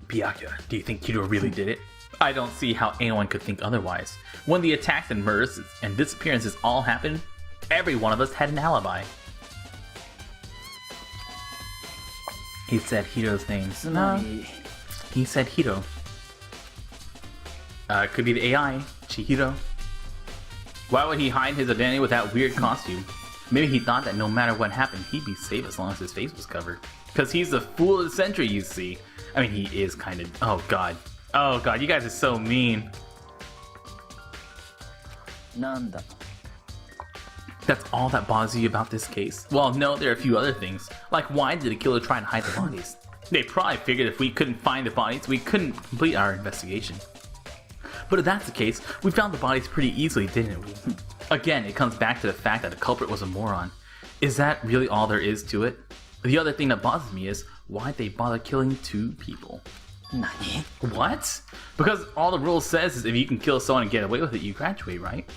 Byakuya, do you think Hiro really did it? I don't see how anyone could think otherwise. When the attacks and murders and disappearances all happened, every one of us had an alibi. He said Hiro's name. No. He said Hiro. Could be the AI, Chihiro. Why would he hide his identity with that weird costume? Maybe he thought that no matter what happened, he'd be safe as long as his face was covered. Because he's the fool of the century, you see. I mean, he is kind of... Oh, God. Oh, God, you guys are so mean. Nanda. That's all that bothers you about this case? Well, no, there are a few other things. Like, why did the killer try and hide the bodies? They probably figured if we couldn't find the bodies, we couldn't complete our investigation. But if that's the case, we found the bodies pretty easily, didn't we? Again, it comes back to the fact that the culprit was a moron. Is that really all there is to it? The other thing that bothers me is, why'd they bother killing 2 people? Nani? What? Because all the rule says is if you can kill someone and get away with it, you graduate, right?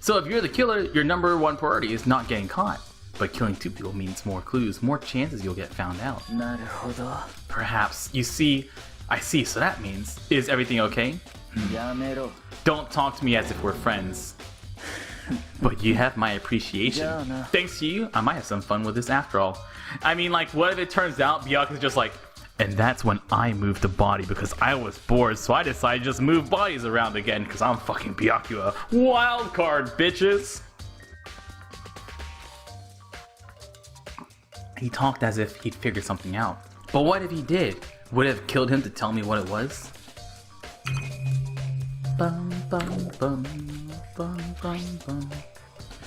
So if you're the killer, your number 1 priority is not getting caught. But killing 2 people means more clues, more chances you'll get found out. Naruhodo. Perhaps. You see, I see, so that means, is everything okay? Yamero. Don't talk to me as if we're friends. But you have my appreciation. Yeah, no. Thanks to you, I might have some fun with this after all. I mean, like, what if it turns out Byakuya's just like, and that's when I moved the body because I was bored, so I decided to just move bodies around again because I'm fucking Byakuya. Wild card, bitches! He talked as if he'd figured something out. But what if he did? Would it have killed him to tell me what it was? Bum, bum, bum, bum, bum, bum.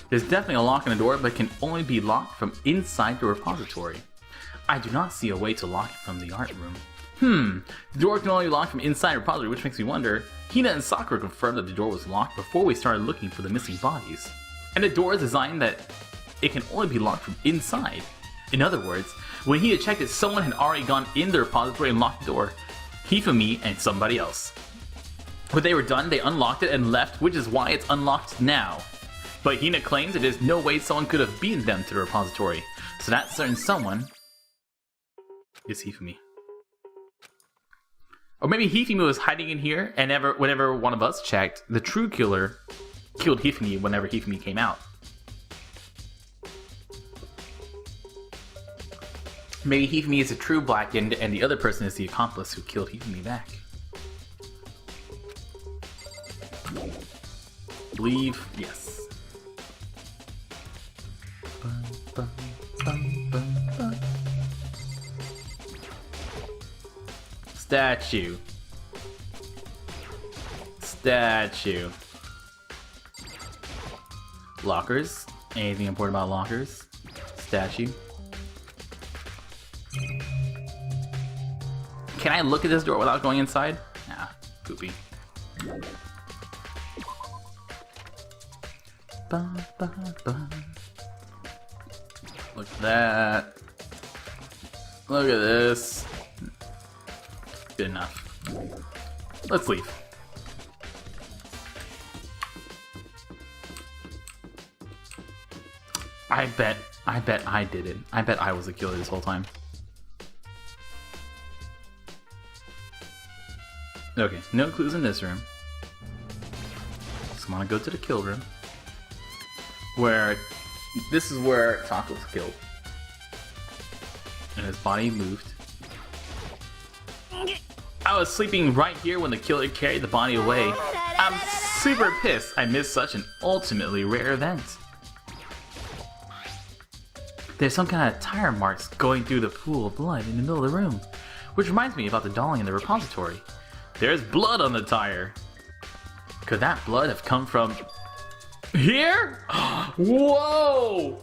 There's definitely a lock on the door, but it can only be locked from inside the repository. I do not see a way to lock it from the art room. The door can only be locked from inside the repository, which makes me wonder, Hina and Sakura confirmed that the door was locked before we started looking for the missing bodies. And the door is designed that it can only be locked from inside. In other words, when Hina checked it, someone had already gone in the repository and locked the door. Hifumi and somebody else. When they were done, they unlocked it and left, which is why it's unlocked now. But Hina claims that there's no way someone could have beaten them to the repository. So that certain someone is Hifumi. Or maybe Hifumi was hiding in here, and whenever one of us checked, the true killer killed Hifumi whenever Hifumi came out. Maybe Hifumi is a true Blackened, and the other person is the accomplice who killed Hifumi back. Believe, yes. Statue. Statue. Lockers. Anything important about lockers? Statue. Can I look at this door without going inside? Nah, poopy. Look at that. Look at this. Good enough. Let's leave. I bet I did it. I bet I was the killer this whole time. Okay, no clues in this room. Just wanna go to the kill room. Where This is where Taco was killed. And his body moved. I was sleeping right here when the killer carried the body away. I'm super pissed I missed such an ultimately rare event. There's some kind of tire marks going through the pool of blood in the middle of the room, which reminds me about the dolling in the repository. There's blood on the tire. Could that blood have come from here? Whoa!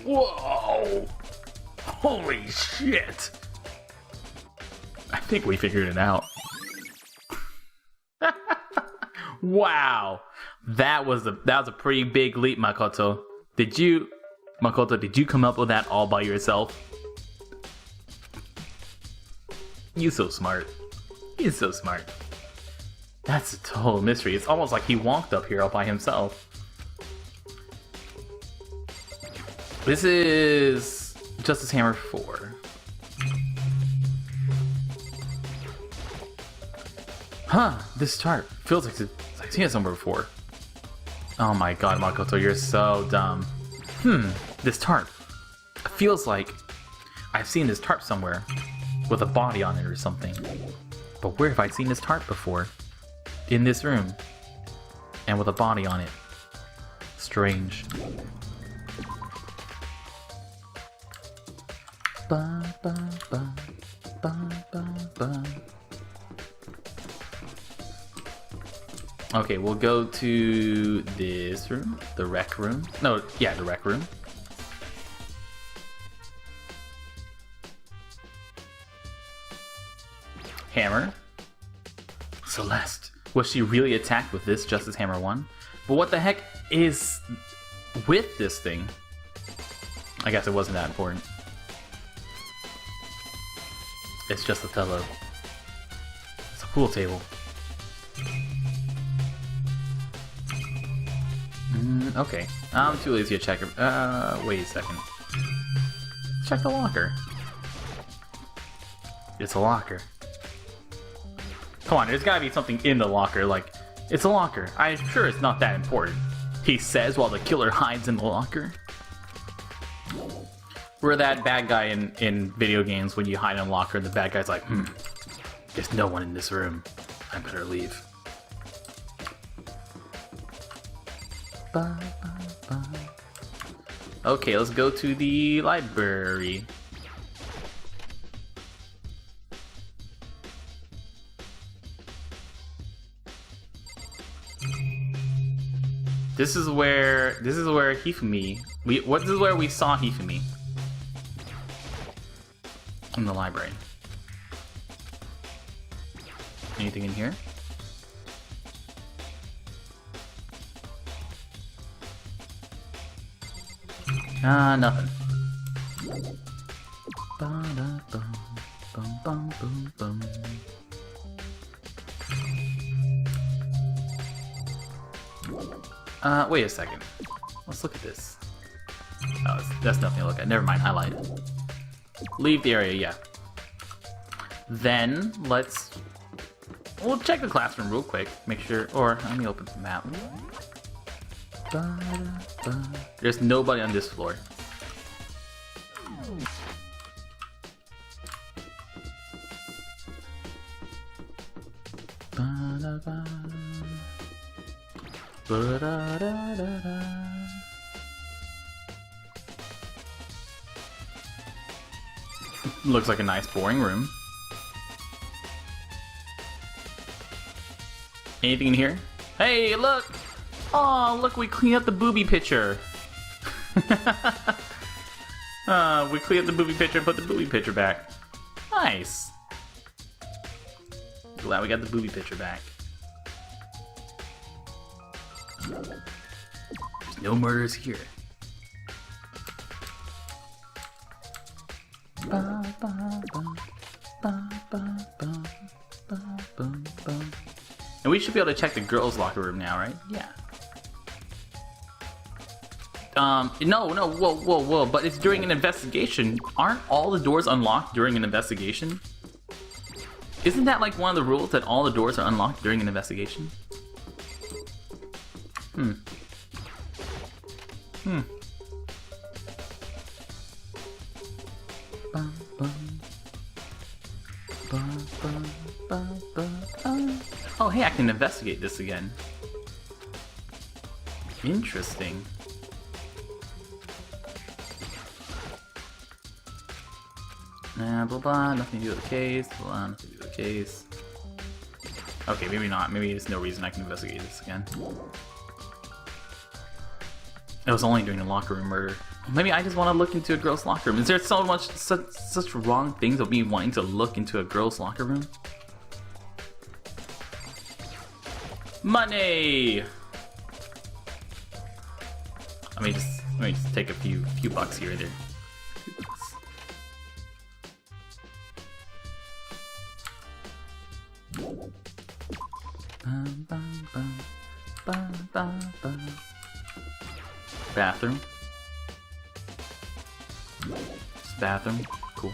Whoa! Holy shit! I think we figured it out. Wow, that was a pretty big leap, Makoto. Did you come up with that all by yourself? You're so smart. He's so smart. That's a total mystery. It's almost like he walked up here all by himself. This is Justice Hammer 4. Huh, this chart feels like I've seen it somewhere before. Oh my god, Makoto, you're so dumb. This tarp. Feels like I've seen this tarp somewhere with a body on it or something. But where have I seen this tarp before? In this room. And with a body on it. Strange. Ba, ba, ba, ba, ba, ba. Okay, we'll go to this room. The rec room. No, yeah, the rec room. Hammer. Celeste. Was she really attacked with this Justice Hammer 1? But what the heck is with this thing? I guess it wasn't that important. It's just a pillow. It's a pool table. Okay. I'm too lazy to check it. Wait a second. Check the locker. It's a locker. Come on, there's gotta be something in the locker, like, it's a locker. I'm sure it's not that important. He says while the killer hides in the locker. We're that bad guy in video games when you hide in a locker and the bad guy's like, there's no one in this room. I better leave. Ba, ba, ba. Okay, let's go to the library. This is where Hifumi. This is where we saw Hifumi. In the library. Anything in here? Nothing. Wait a second. Let's look at this. Oh, that's nothing to look at. Never mind, highlight it. Leave the area, yeah. Then, we'll check the classroom real quick. Make sure, or let me open the map. There's nobody on this floor. Looks like a nice boring room. Anything in here? Hey, look! Oh, look, we cleaned up the booby picture. We cleaned up the booby picture and put the booby picture back. Nice. Glad we got the booby picture back. There's no murders here. And we should be able to check the girls' locker room now, right? Yeah. No, whoa, but it's during an investigation. Aren't all the doors unlocked during an investigation? Isn't that like one of the rules that all the doors are unlocked during an investigation? Bum, bum. Bum, bum, bum, bum. Oh, hey, I can investigate this again. Interesting. Blah blah, nothing to do with the case. Blah, nothing to do with the case. Okay, maybe not. Maybe there's no reason I can investigate this again. It was only during the locker room murder. Maybe I just want to look into a girl's locker room. Is there so much such wrong things of me wanting to look into a girl's locker room? Money. Let me just take a few bucks here or there. Bum, bum, bum, bum, bum, bum. Bathroom. Bathroom. Cool.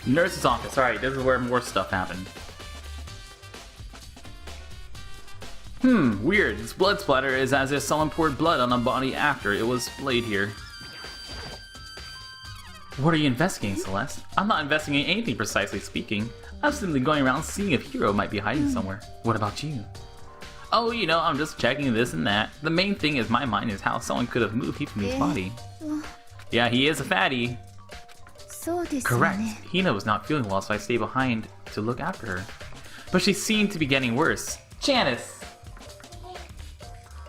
Nurse's office. Alright, this is where more stuff happened. Weird. This blood splatter is as if someone poured blood on a body after it was laid here. What are you investigating, Celeste? I'm not investigating anything precisely speaking. I'm simply going around seeing if Hiro might be hiding somewhere. What about you? Oh, you know, I'm just checking this and that. The main thing in my mind is how someone could have moved Hifumi's body. Yeah, he is a fatty. Correct. Hina was not feeling well, so I stayed behind to look after her. But she seemed to be getting worse. Janice!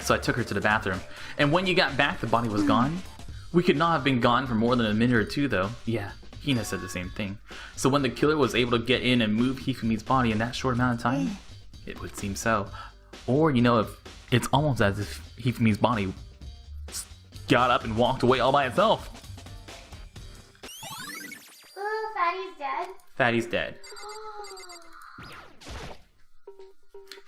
So I took her to the bathroom. And when you got back, the body was gone? We could not have been gone for more than a minute or two, though. Yeah, Hina said the same thing. So when the killer was able to get in and move Hifumi's body in that short amount of time? It would seem so. Or, you know, if it's almost as if Hifumi's body got up and walked away all by itself. Ooh, Fatty's dead? Fatty's dead.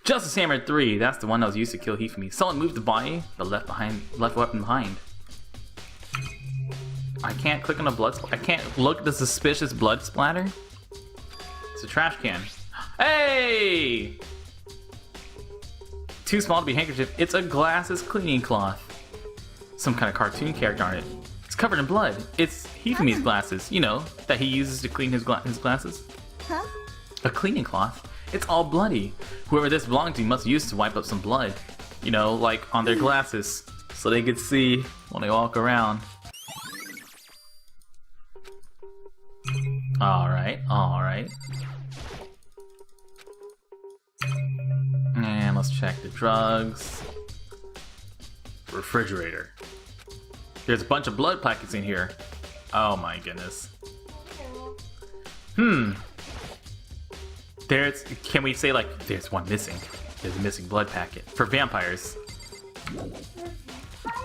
Justice Hammer 3, that's the one that was used to kill Hifumi. Someone moved the body, but left weapon behind. I can't click on the blood I can't look at the suspicious blood splatter. It's a trash can. Hey! Too small to be a handkerchief. It's a glasses cleaning cloth. Some kind of cartoon character on it. It's covered in blood. It's Hifumi's glasses, you know, that he uses to clean his glasses. Huh? A cleaning cloth. It's all bloody. Whoever this belonged to must use to wipe up some blood. You know, like on their glasses, so they could see when they walk around. Alright, alright. And let's check the drugs. Refrigerator. There's a bunch of blood packets in here. Oh my goodness. Can we say like, there's one missing. There's a missing blood packet. For vampires.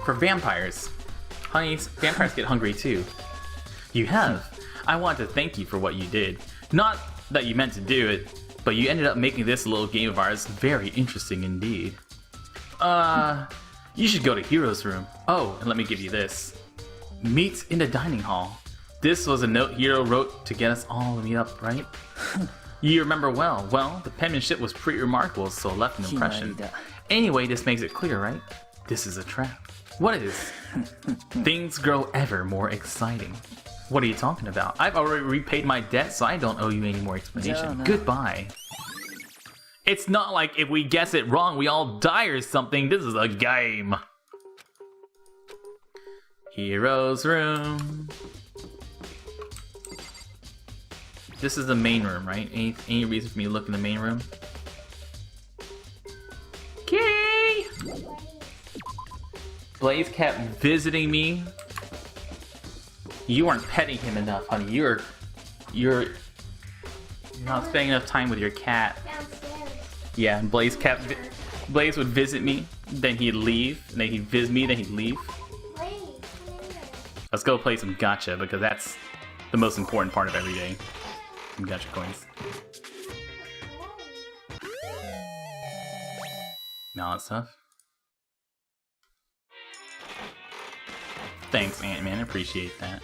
For vampires. Honeys, vampires get hungry too. You have. I want to thank you for what you did. Not that you meant to do it, but you ended up making this little game of ours very interesting indeed. You should go to Hiro's room. Oh, and let me give you this. Meet in the dining hall. This was a note Hiro wrote to get us all to meet up, right? You remember well. Well, the penmanship was pretty remarkable, so it left an impression. Anyway, this makes it clear, right? This is a trap. What is? Things grow ever more exciting. What are you talking about? I've already repaid my debt, so I don't owe you any more explanation. Goodbye. It's not like if we guess it wrong, we all die or something. This is a game. Hiro's room. This is the main room, right? Any reason for me to look in the main room? Okay. Blaze kept visiting me. You weren't petting him enough, honey. You're not spending enough time with your cat. Downstairs. Yeah, and Blaze would visit me, then he'd leave, and then he'd visit me, then he'd leave. Wait, come here. Let's go play some gacha because that's the most important part of every day. Some gacha coins. And all that stuff. Thanks, Ant-Man. I appreciate that.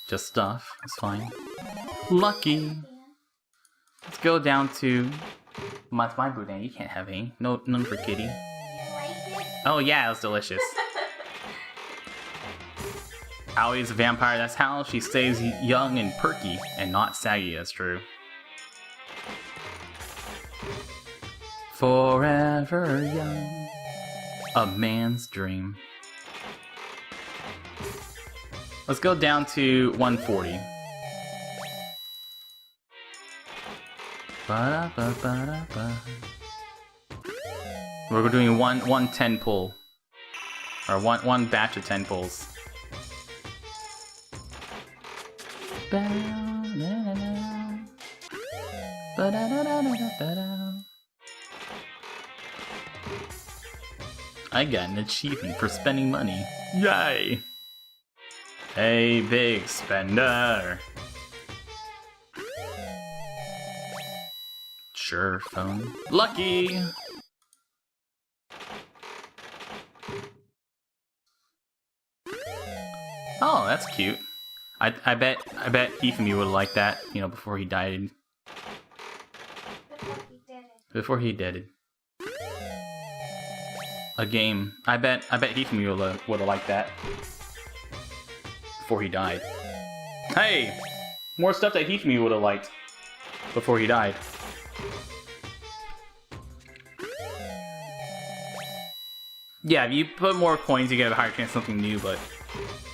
Just stuff. It's fine. Lucky. Let's go down to That's my boudin. You can't have any. No, none for Kitty. You like it? Oh yeah, it was delicious. Allie's a vampire. That's how she stays young and perky and not saggy. That's true. Forever young, a man's dream. Let's go down to 140. Ba-da-ba-ba-da-ba. We're doing one 10 pull, or one batch of 10 pulls. I got an achievement for spending money. Yay! Hey, big spender. Sure, phone. Lucky! Oh, that's cute. I bet Hifumi would like that, you know, before he died. Before he did it. A game. I bet Hifumi would have liked that. Before he died. Hey! More stuff that Hifumi would have liked. Before he died. Yeah, if you put more coins, you get a higher chance of something new, but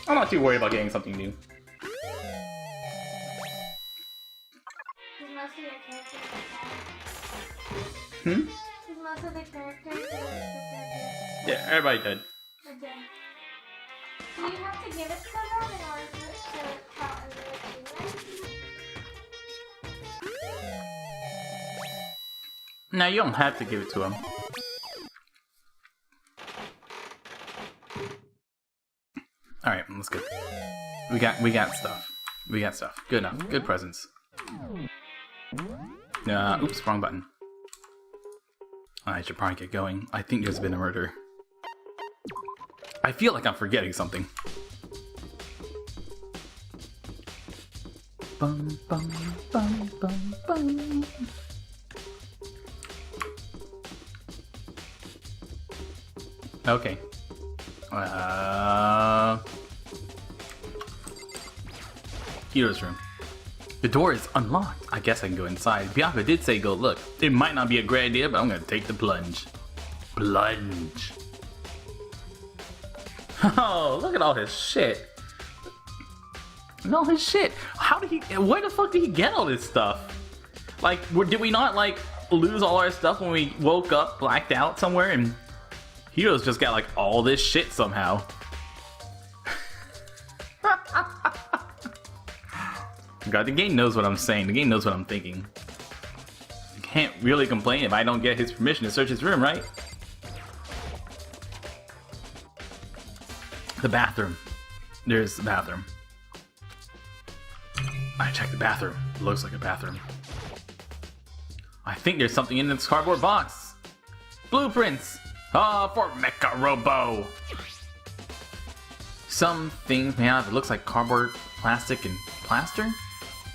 I'm not too worried about getting something new. Most of your characters Hmm? most of the characters are Yeah, everybody did. dead. Do you have to give it to them in order for it to count as an achievement? No, you don't have to give it to him. Alright, let's go. We got stuff. We got stuff. Good enough. Good presents. Oops, wrong button. I should probably get going. I think there's been a murder. I feel like I'm forgetting something. Bum, bum, bum, bum, bum. Okay. Hiro's room. The door is unlocked. I guess I can go inside. Bianca did say go look. It might not be a great idea, but I'm gonna take the plunge. Plunge. Oh, look at all his shit. And all his shit. Where the fuck did he get all this stuff? Like, did we not, like, lose all our stuff when we woke up, blacked out somewhere, and Hiro's just got, like, all this shit somehow? God, the game knows what I'm saying. The game knows what I'm thinking. I can't really complain if I don't get his permission to search his room, right? The bathroom. There's the bathroom. I checked the bathroom. It looks like a bathroom. I think there's something in this cardboard box. Blueprints. For Mecha Robo. Some things made out of it looks like cardboard, plastic, and plaster.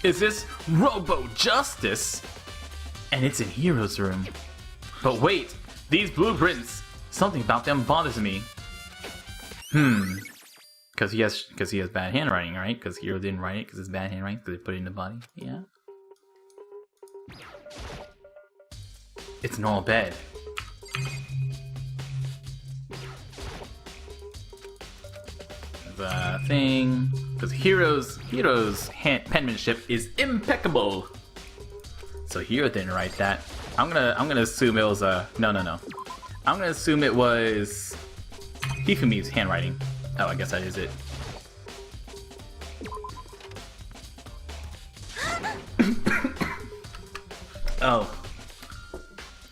Is this Robo Justice? And it's in Hiro's room. But wait, these blueprints. Something about them bothers me. Because he has bad handwriting, right? Because Hiro didn't write it because it's bad handwriting because they put it in the body. Yeah. It's an old bed. The thing, because Hiro's penmanship is impeccable. So Hiro didn't write that. I'm gonna assume it was no. I'm gonna assume it was Hifumi's handwriting. Oh, I guess that is it. Oh,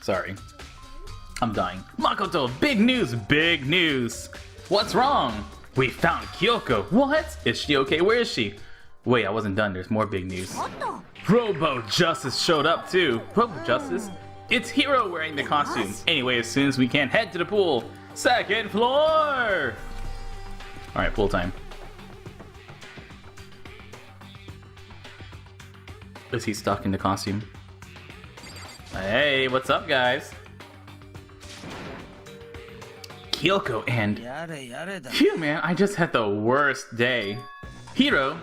sorry. I'm dying. Makoto, big news, big news. What's wrong? We found Kyoko. What? Is she okay? Where is she? Wait, I wasn't done. There's more big news. Robo Justice showed up too. Robo Justice? It's Hiro wearing the costume. Anyway, as soon as we can, head to the pool. Second floor! Alright, pool time. Is he stuck in the costume? I Hey, what's up, guys? Kyoko and... やれやれだ Phew, man, I just had the worst day. Hiro?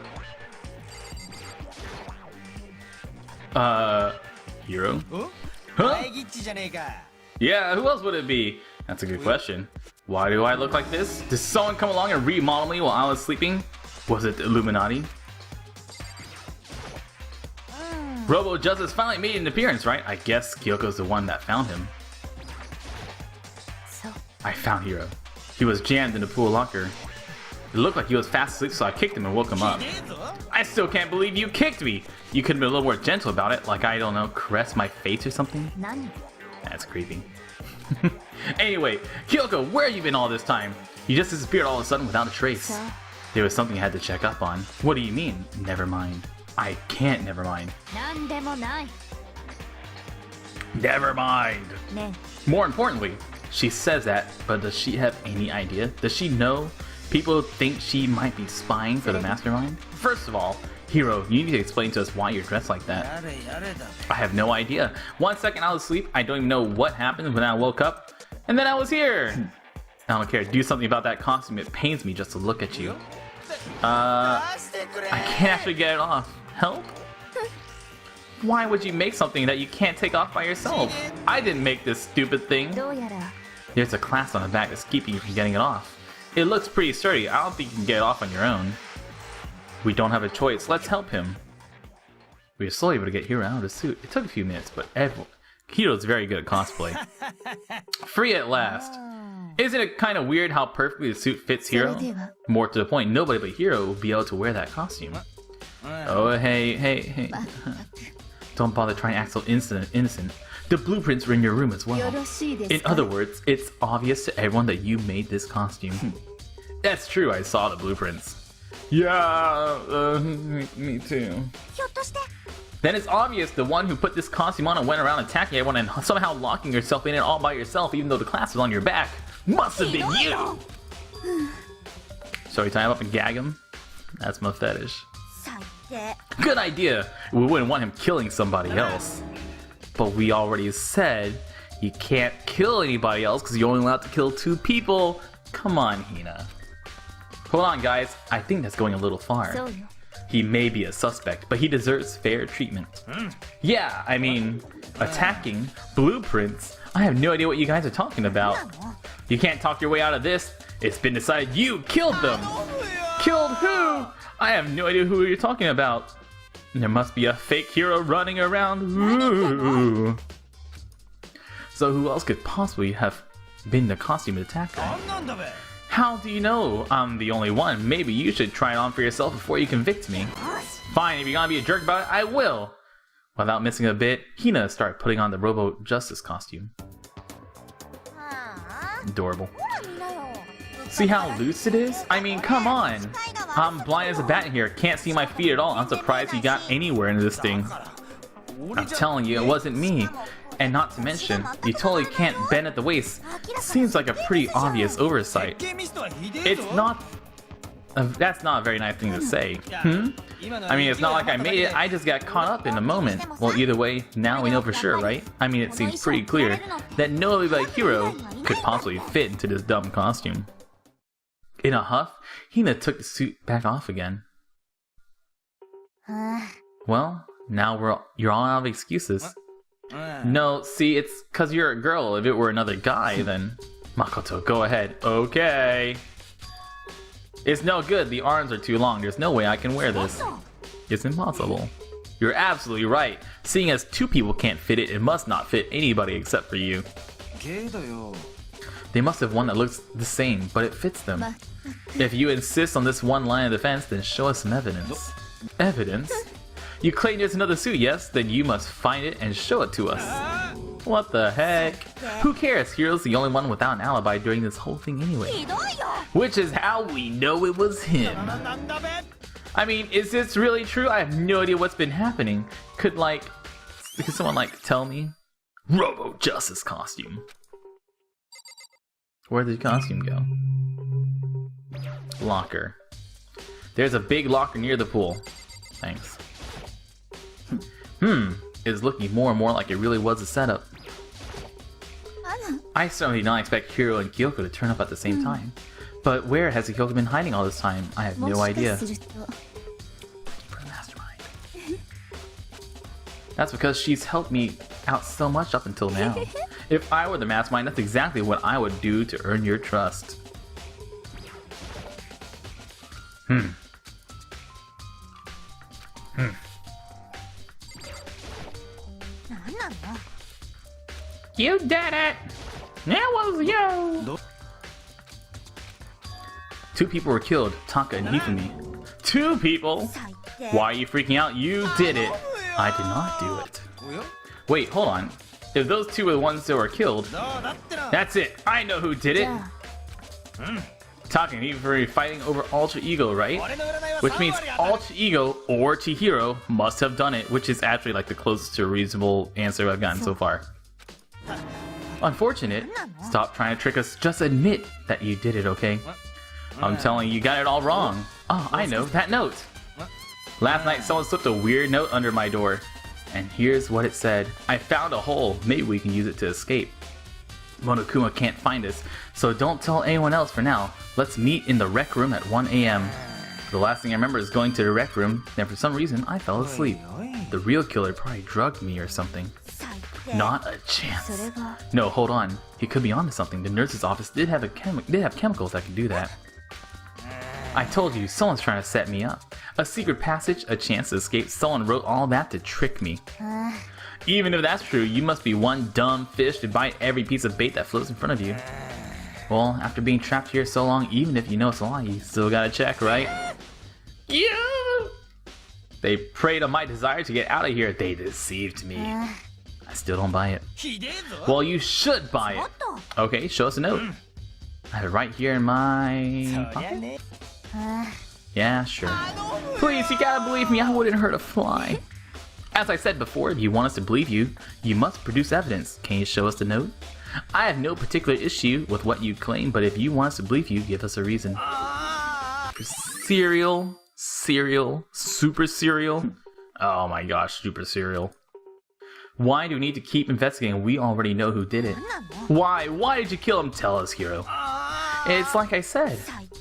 Hiro? Huh? ギッチじゃねえか Yeah, who else would it be? That's a good question. Why do I look like this? Did someone come along and remodel me while I was sleeping? Was it the Illuminati? Robo Justice finally made an appearance, right? I guess Kyoko's the one that found him. I found Hiro. He was jammed in the pool locker. It looked like he was fast asleep, so I kicked him and woke him up. I still can't believe you kicked me! You could have been a little more gentle about it, like, I don't know, caress my face or something? That's creepy. Anyway, Kyoko, where have you been all this time? You just disappeared all of a sudden without a trace. There was something I had to check up on. What do you mean? Never mind. I can't never mind. Never mind. More importantly, she says that, but does she have any idea? Does she know people think she might be spying for the mastermind? First of all, Hiro, you need to explain to us why you're dressed like that. やれやれだ I have no idea. 1 second I was asleep, I don't even know what happened when I woke up, and then I was here. I don't care. Do something about that costume. It pains me just to look at you. I can't actually get it off. Help? Why would you make something that you can't take off by yourself? I didn't make this stupid thing. There's a clasp on the back that's keeping you from getting it off. It looks pretty sturdy. I don't think you can get it off on your own. We don't have a choice. Let's help him. We were slowly able to get Hiro out of the suit. It took a few minutes, but Hiro's very good at cosplay. Free at last. Isn't it kind of weird how perfectly the suit fits Hiro? More to the point, nobody but Hiro will be able to wear that costume. Oh, hey. Don't bother trying to act so innocent. The blueprints are in your room as well. In other words, it's obvious to everyone that you made this costume. That's true, I saw the blueprints. Yeah, me too. Then it's obvious the one who put this costume on and went around attacking everyone and somehow locking yourself in it all by yourself even though the clasp was on your back must have been you! So we tie him up and gag him? That's my fetish. Good idea! We wouldn't want him killing somebody else. But we already said you can't kill anybody else because you're only allowed to kill 2 people. Come on, Hina. Hold on, guys. I think that's going a little far. He may be a suspect, but he deserves fair treatment. Yeah, I mean, attacking, blueprints. I have no idea what you guys are talking about. You can't talk your way out of this. It's been decided you killed them. Killed who? I have no idea who you're talking about. There must be a fake Hiro running around. Ooh. So who else could possibly have been the costume attacker? How do you know I'm the only one? Maybe you should try it on for yourself before you convict me. Fine, if you're gonna be a jerk about it, I will. Without missing a bit, Hina started putting on the Robo Justice costume. Adorable. See how loose it is? I mean, come on. I'm blind as a bat in here. Can't see my feet at all. I'm surprised you got anywhere into this thing. I'm telling you, it wasn't me. And not to mention, you totally can't bend at the waist. Seems like a pretty obvious oversight. It's not... that's not a very nice thing to say. I mean, it's not like I made it, I just got caught up in the moment. Well, either way, now we know for sure, right? I mean, it seems pretty clear that nobody but Hiro could possibly fit into this dumb costume. In a huff, Hina took the suit back off again. Well, now you're all out of excuses. No, see, it's cause you're a girl. If it were another guy, then... Makoto, go ahead. Okay. It's no good. The arms are too long. There's no way I can wear this. It's impossible. You're absolutely right. Seeing as 2 people can't fit it, it must not fit anybody except for you. They must have one that looks the same, but it fits them. If you insist on this one line of defense, then show us some evidence. Evidence? You claim there's another suit, yes? Then you must find it and show it to us. What the heck? Who cares? Hiro's the only one without an alibi during this whole thing anyway. Which is how we know it was him. I mean, is this really true? I have no idea what's been happening. Could someone tell me? Robo Justice costume. Where did the costume go? Locker. There's a big locker near the pool. Thanks. is looking more and more like it really was a setup. I certainly did not expect Hiro and Kyoko to turn up at the same time. But where has Kyoko been hiding all this time? I have no idea. For the mastermind. That's because she's helped me out so much up until now. If I were the mastermind, that's exactly what I would do to earn your trust. You did it! That was you! 2 people were killed, Taka and Hifumi. 2 people? Why are you freaking out? You did it! I did not do it. Wait, hold on. If those 2 were the ones that were killed, that's it! I know who did it! Taka and Hifumi fighting over Alter Ego, right? Which means Alter Ego or Chihiro must have done it, which is actually like the closest to a reasonable answer I've gotten so far. Unfortunate. Stop trying to trick us. Just admit that you did it, okay? I'm telling you, you got it all wrong. Oh, I know. That note. Last night, someone slipped a weird note under my door. And here's what it said. I found a hole. Maybe we can use it to escape. Monokuma can't find us, so don't tell anyone else for now. Let's meet in the rec room at 1 a.m. The last thing I remember is going to the rec room, and for some reason, I fell asleep. The real killer probably drugged me or something. Not a chance. No, hold on. He could be onto something. The nurse's office did have chemicals that could do that. I told you, someone's trying to set me up. A secret passage, a chance to escape. Someone wrote all that to trick me. Even if that's true, you must be one dumb fish to bite every piece of bait that floats in front of you. Well, after being trapped here so long, even if you know it's a lie, you still gotta check, right? Yeah! They preyed on my desire to get out of here. They deceived me. I still don't buy it. Well, you should buy it. Okay, show us a note. I have it right here in my pocket. Yeah, sure. Please, you gotta believe me, I wouldn't hurt a fly. As I said before, if you want us to believe you, you must produce evidence. Can you show us the note? I have no particular issue with what you claim, but if you want us to believe you, give us a reason. Cereal? Super cereal? Oh my gosh, super cereal. Why do we need to keep investigating? We already know who did it. Why? Why did you kill him? Tell us, Hiro. It's like I said.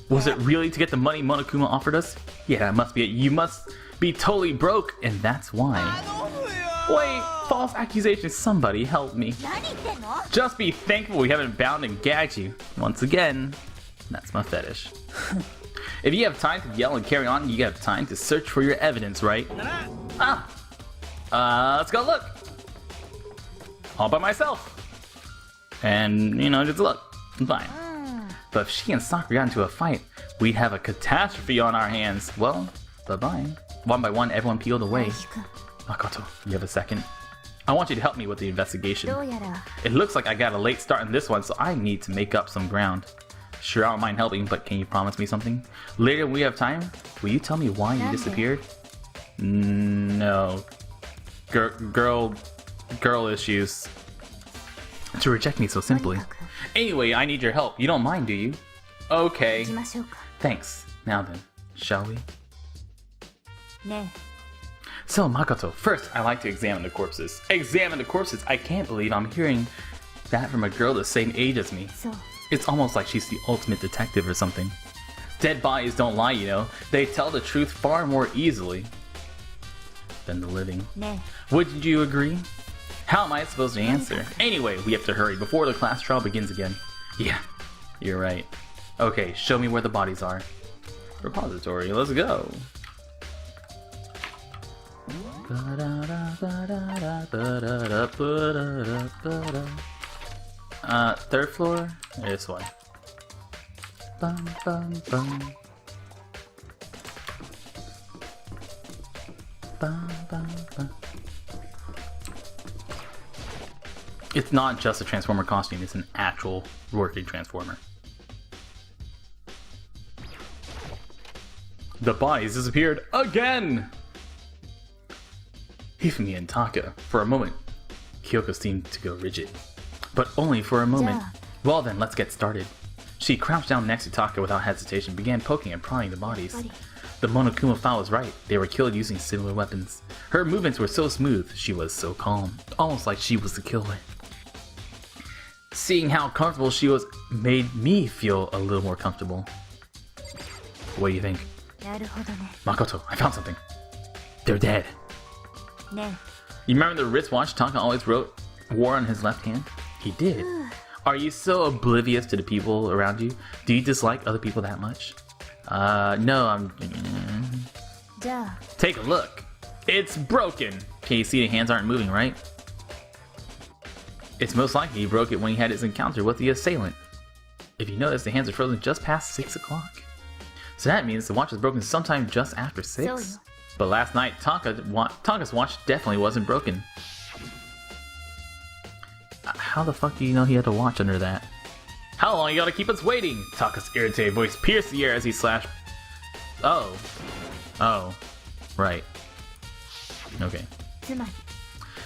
Was it really to get the money Monokuma offered us? Yeah, that must be it. You must be totally broke, and that's why. Wait, false accusations. Somebody help me. Just be thankful we haven't bound and gagged you. Once again, that's my fetish. If you have time to yell and carry on, you have time to search for your evidence, right? Let's go look. All by myself. And, you know, just look. I'm fine. But if she and Sakura got into a fight, we'd have a catastrophe on our hands. Well, bye-bye. One by one, everyone peeled away. Makoto, you have a second? I want you to help me with the investigation. It looks like I got a late start in this one, so I need to make up some ground. Sure, I don't mind helping, but can you promise me something? Later when we have time, will you tell me why you disappeared? No. Girl issues. To reject me so simply. Anyway, I need your help. You don't mind, do you? Okay. Thanks. Now then, shall we? So, Makoto, first I like to examine the corpses. Examine the corpses? I can't believe I'm hearing that from a girl the same age as me. It's almost like she's the ultimate detective or something. Dead bodies don't lie, you know. They tell the truth far more easily than the living. Wouldn't you agree? How am I supposed to answer? Anyway, we have to hurry before the class trial begins again. Yeah, you're right. Okay, show me where the bodies are. Repository, let's go. Third floor? This one. Bum, bum, bum. Bum, bum, bum. It's not just a Transformer costume, it's an actual working Transformer. The bodies disappeared again! Hifumi and Taka. For a moment, Kyoko seemed to go rigid. But only for a moment. Well then, let's get started. She crouched down next to Taka without hesitation, began poking and prodding the bodies. The Monokuma file was right. They were killed using similar weapons. Her movements were so smooth. She was so calm. Almost like she was the killer. Seeing how comfortable she was made me feel a little more comfortable. What do you think? Makoto, I found something. They're dead. You remember the wristwatch Taka always wore on his left hand? He did. Are you so oblivious to the people around you? Do you dislike other people that much? No, I'm... Take a look. It's broken. Can you see the hands aren't moving, right? It's most likely he broke it when he had his encounter with the assailant. If you notice, the hands are frozen just past 6 o'clock. So that means the watch was broken sometime just after 6. But last night, Taka's watch definitely wasn't broken. How the fuck do you know he had a watch under that? How long you gotta keep us waiting? Taka's irritated voice pierced the air as he slashed. Oh. Oh. Right. Okay.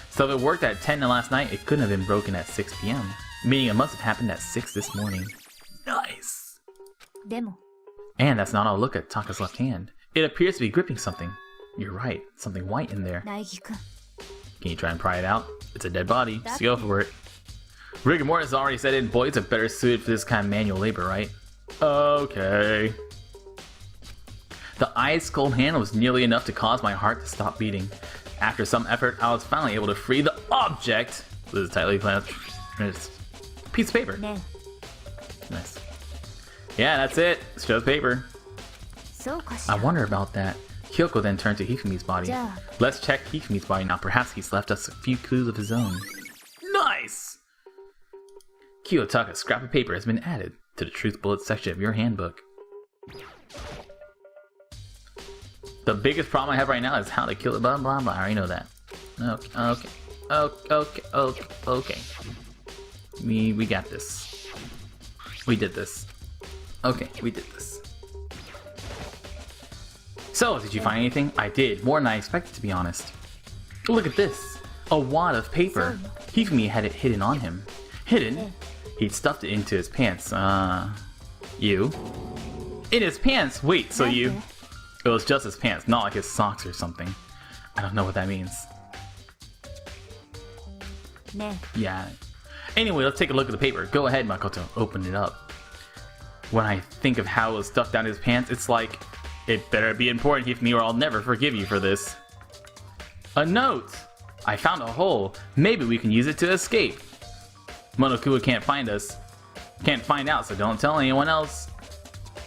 So if it worked at 10 last night, it couldn't have been broken at 6 p.m. Meaning it must have happened at 6 this morning. Nice! And that's not all. Look at Taka's left hand. It appears to be gripping something. You're right. Something white in there. Can you try and pry it out? It's a dead body. Just go for it. Rigor Mortis already said it. Boys are better suited for this kind of manual labor, right? Okay. The ice cold hand was nearly enough to cause my heart to stop beating. After some effort, I was finally able to free the object with a tightly clasped piece of paper. Nice. Yeah, that's it. It's just paper. I wonder about that. Kyoko then turned to Hifumi's body. Let's check Hifumi's body now. Perhaps he's left us a few clues of his own. Nice! Kiyotaka's scrap of paper has been added to the truth bullet section of your handbook. The biggest problem I have right now is how to kill it. Blah blah blah. I already know that. Okay. We got this. We did this. Okay, we did this. So, did you find anything? I did. More than I expected, to be honest. Look at this. A wad of paper. Hifumi had it hidden on him. Hidden? He'd stuffed it into his pants. You? In his pants? Wait, so you... It was just his pants, not like his socks or something. I don't know what that means. Yeah. Anyway, let's take a look at the paper. Go ahead, Makoto. Open it up. When I think of how it was stuffed down his pants, it's like... It better be important, Hifumi, or I'll never forgive you for this. A note! I found a hole. Maybe we can use it to escape. Monokuma can't find us. Can't find out, so don't tell anyone else.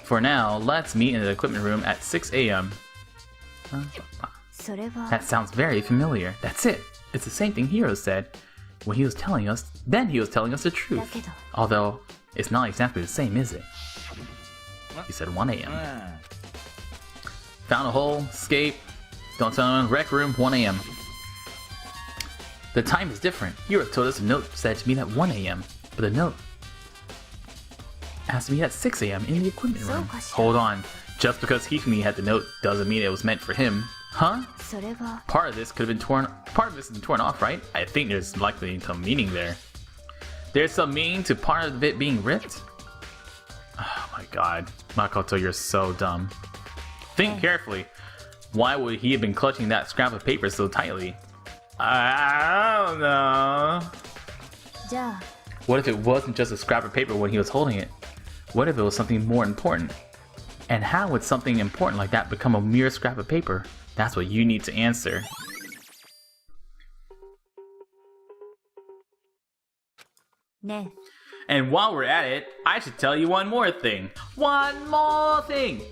For now, let's meet in the equipment room at 6 a.m. That sounds very familiar. That's it. It's the same thing Hiro said when he was telling us. Then he was telling us the truth. Although, it's not exactly the same, is it? He said 1 a.m. Found a hole, escape, don't tell anyone, rec room, 1 a.m. The time is different. Hiro told us a note said to meet at 1 a.m. But the note has to meet at 6 a.m. in the equipment room. Hold on. Just because Hifumi had the note doesn't mean it was meant for him. Huh? Part of this could have been torn. Part of this has been torn off, right? I think there's likely some meaning there. There's some meaning to part of it being ripped? Oh my god. Makoto, you're so dumb. Think carefully. Why would he have been clutching that scrap of paper so tightly? I don't know. What if it wasn't just a scrap of paper when he was holding it? What if it was something more important? And how would something important like that become a mere scrap of paper? That's what you need to answer. And while we're at it, I should tell you one more thing. One more thing!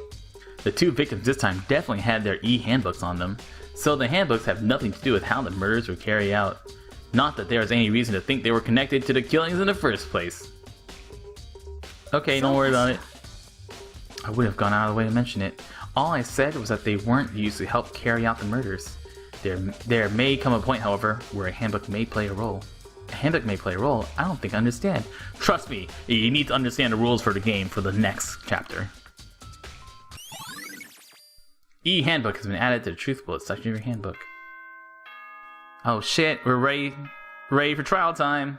The two victims this time definitely had their e-handbooks on them, so the handbooks have nothing to do with how the murders were carried out. Not that there is any reason to think they were connected to the killings in the first place. Okay, don't worry about it. I wouldn't have gone out of the way to mention it. All I said was that they weren't used to help carry out the murders. There may come a point, however, where a handbook may play a role. A handbook may play a role? I don't think I understand. Trust me, you need to understand the rules for the game for the next chapter. E-handbook has been added to the truth bullet section of your handbook. Oh shit, we're ready for trial time.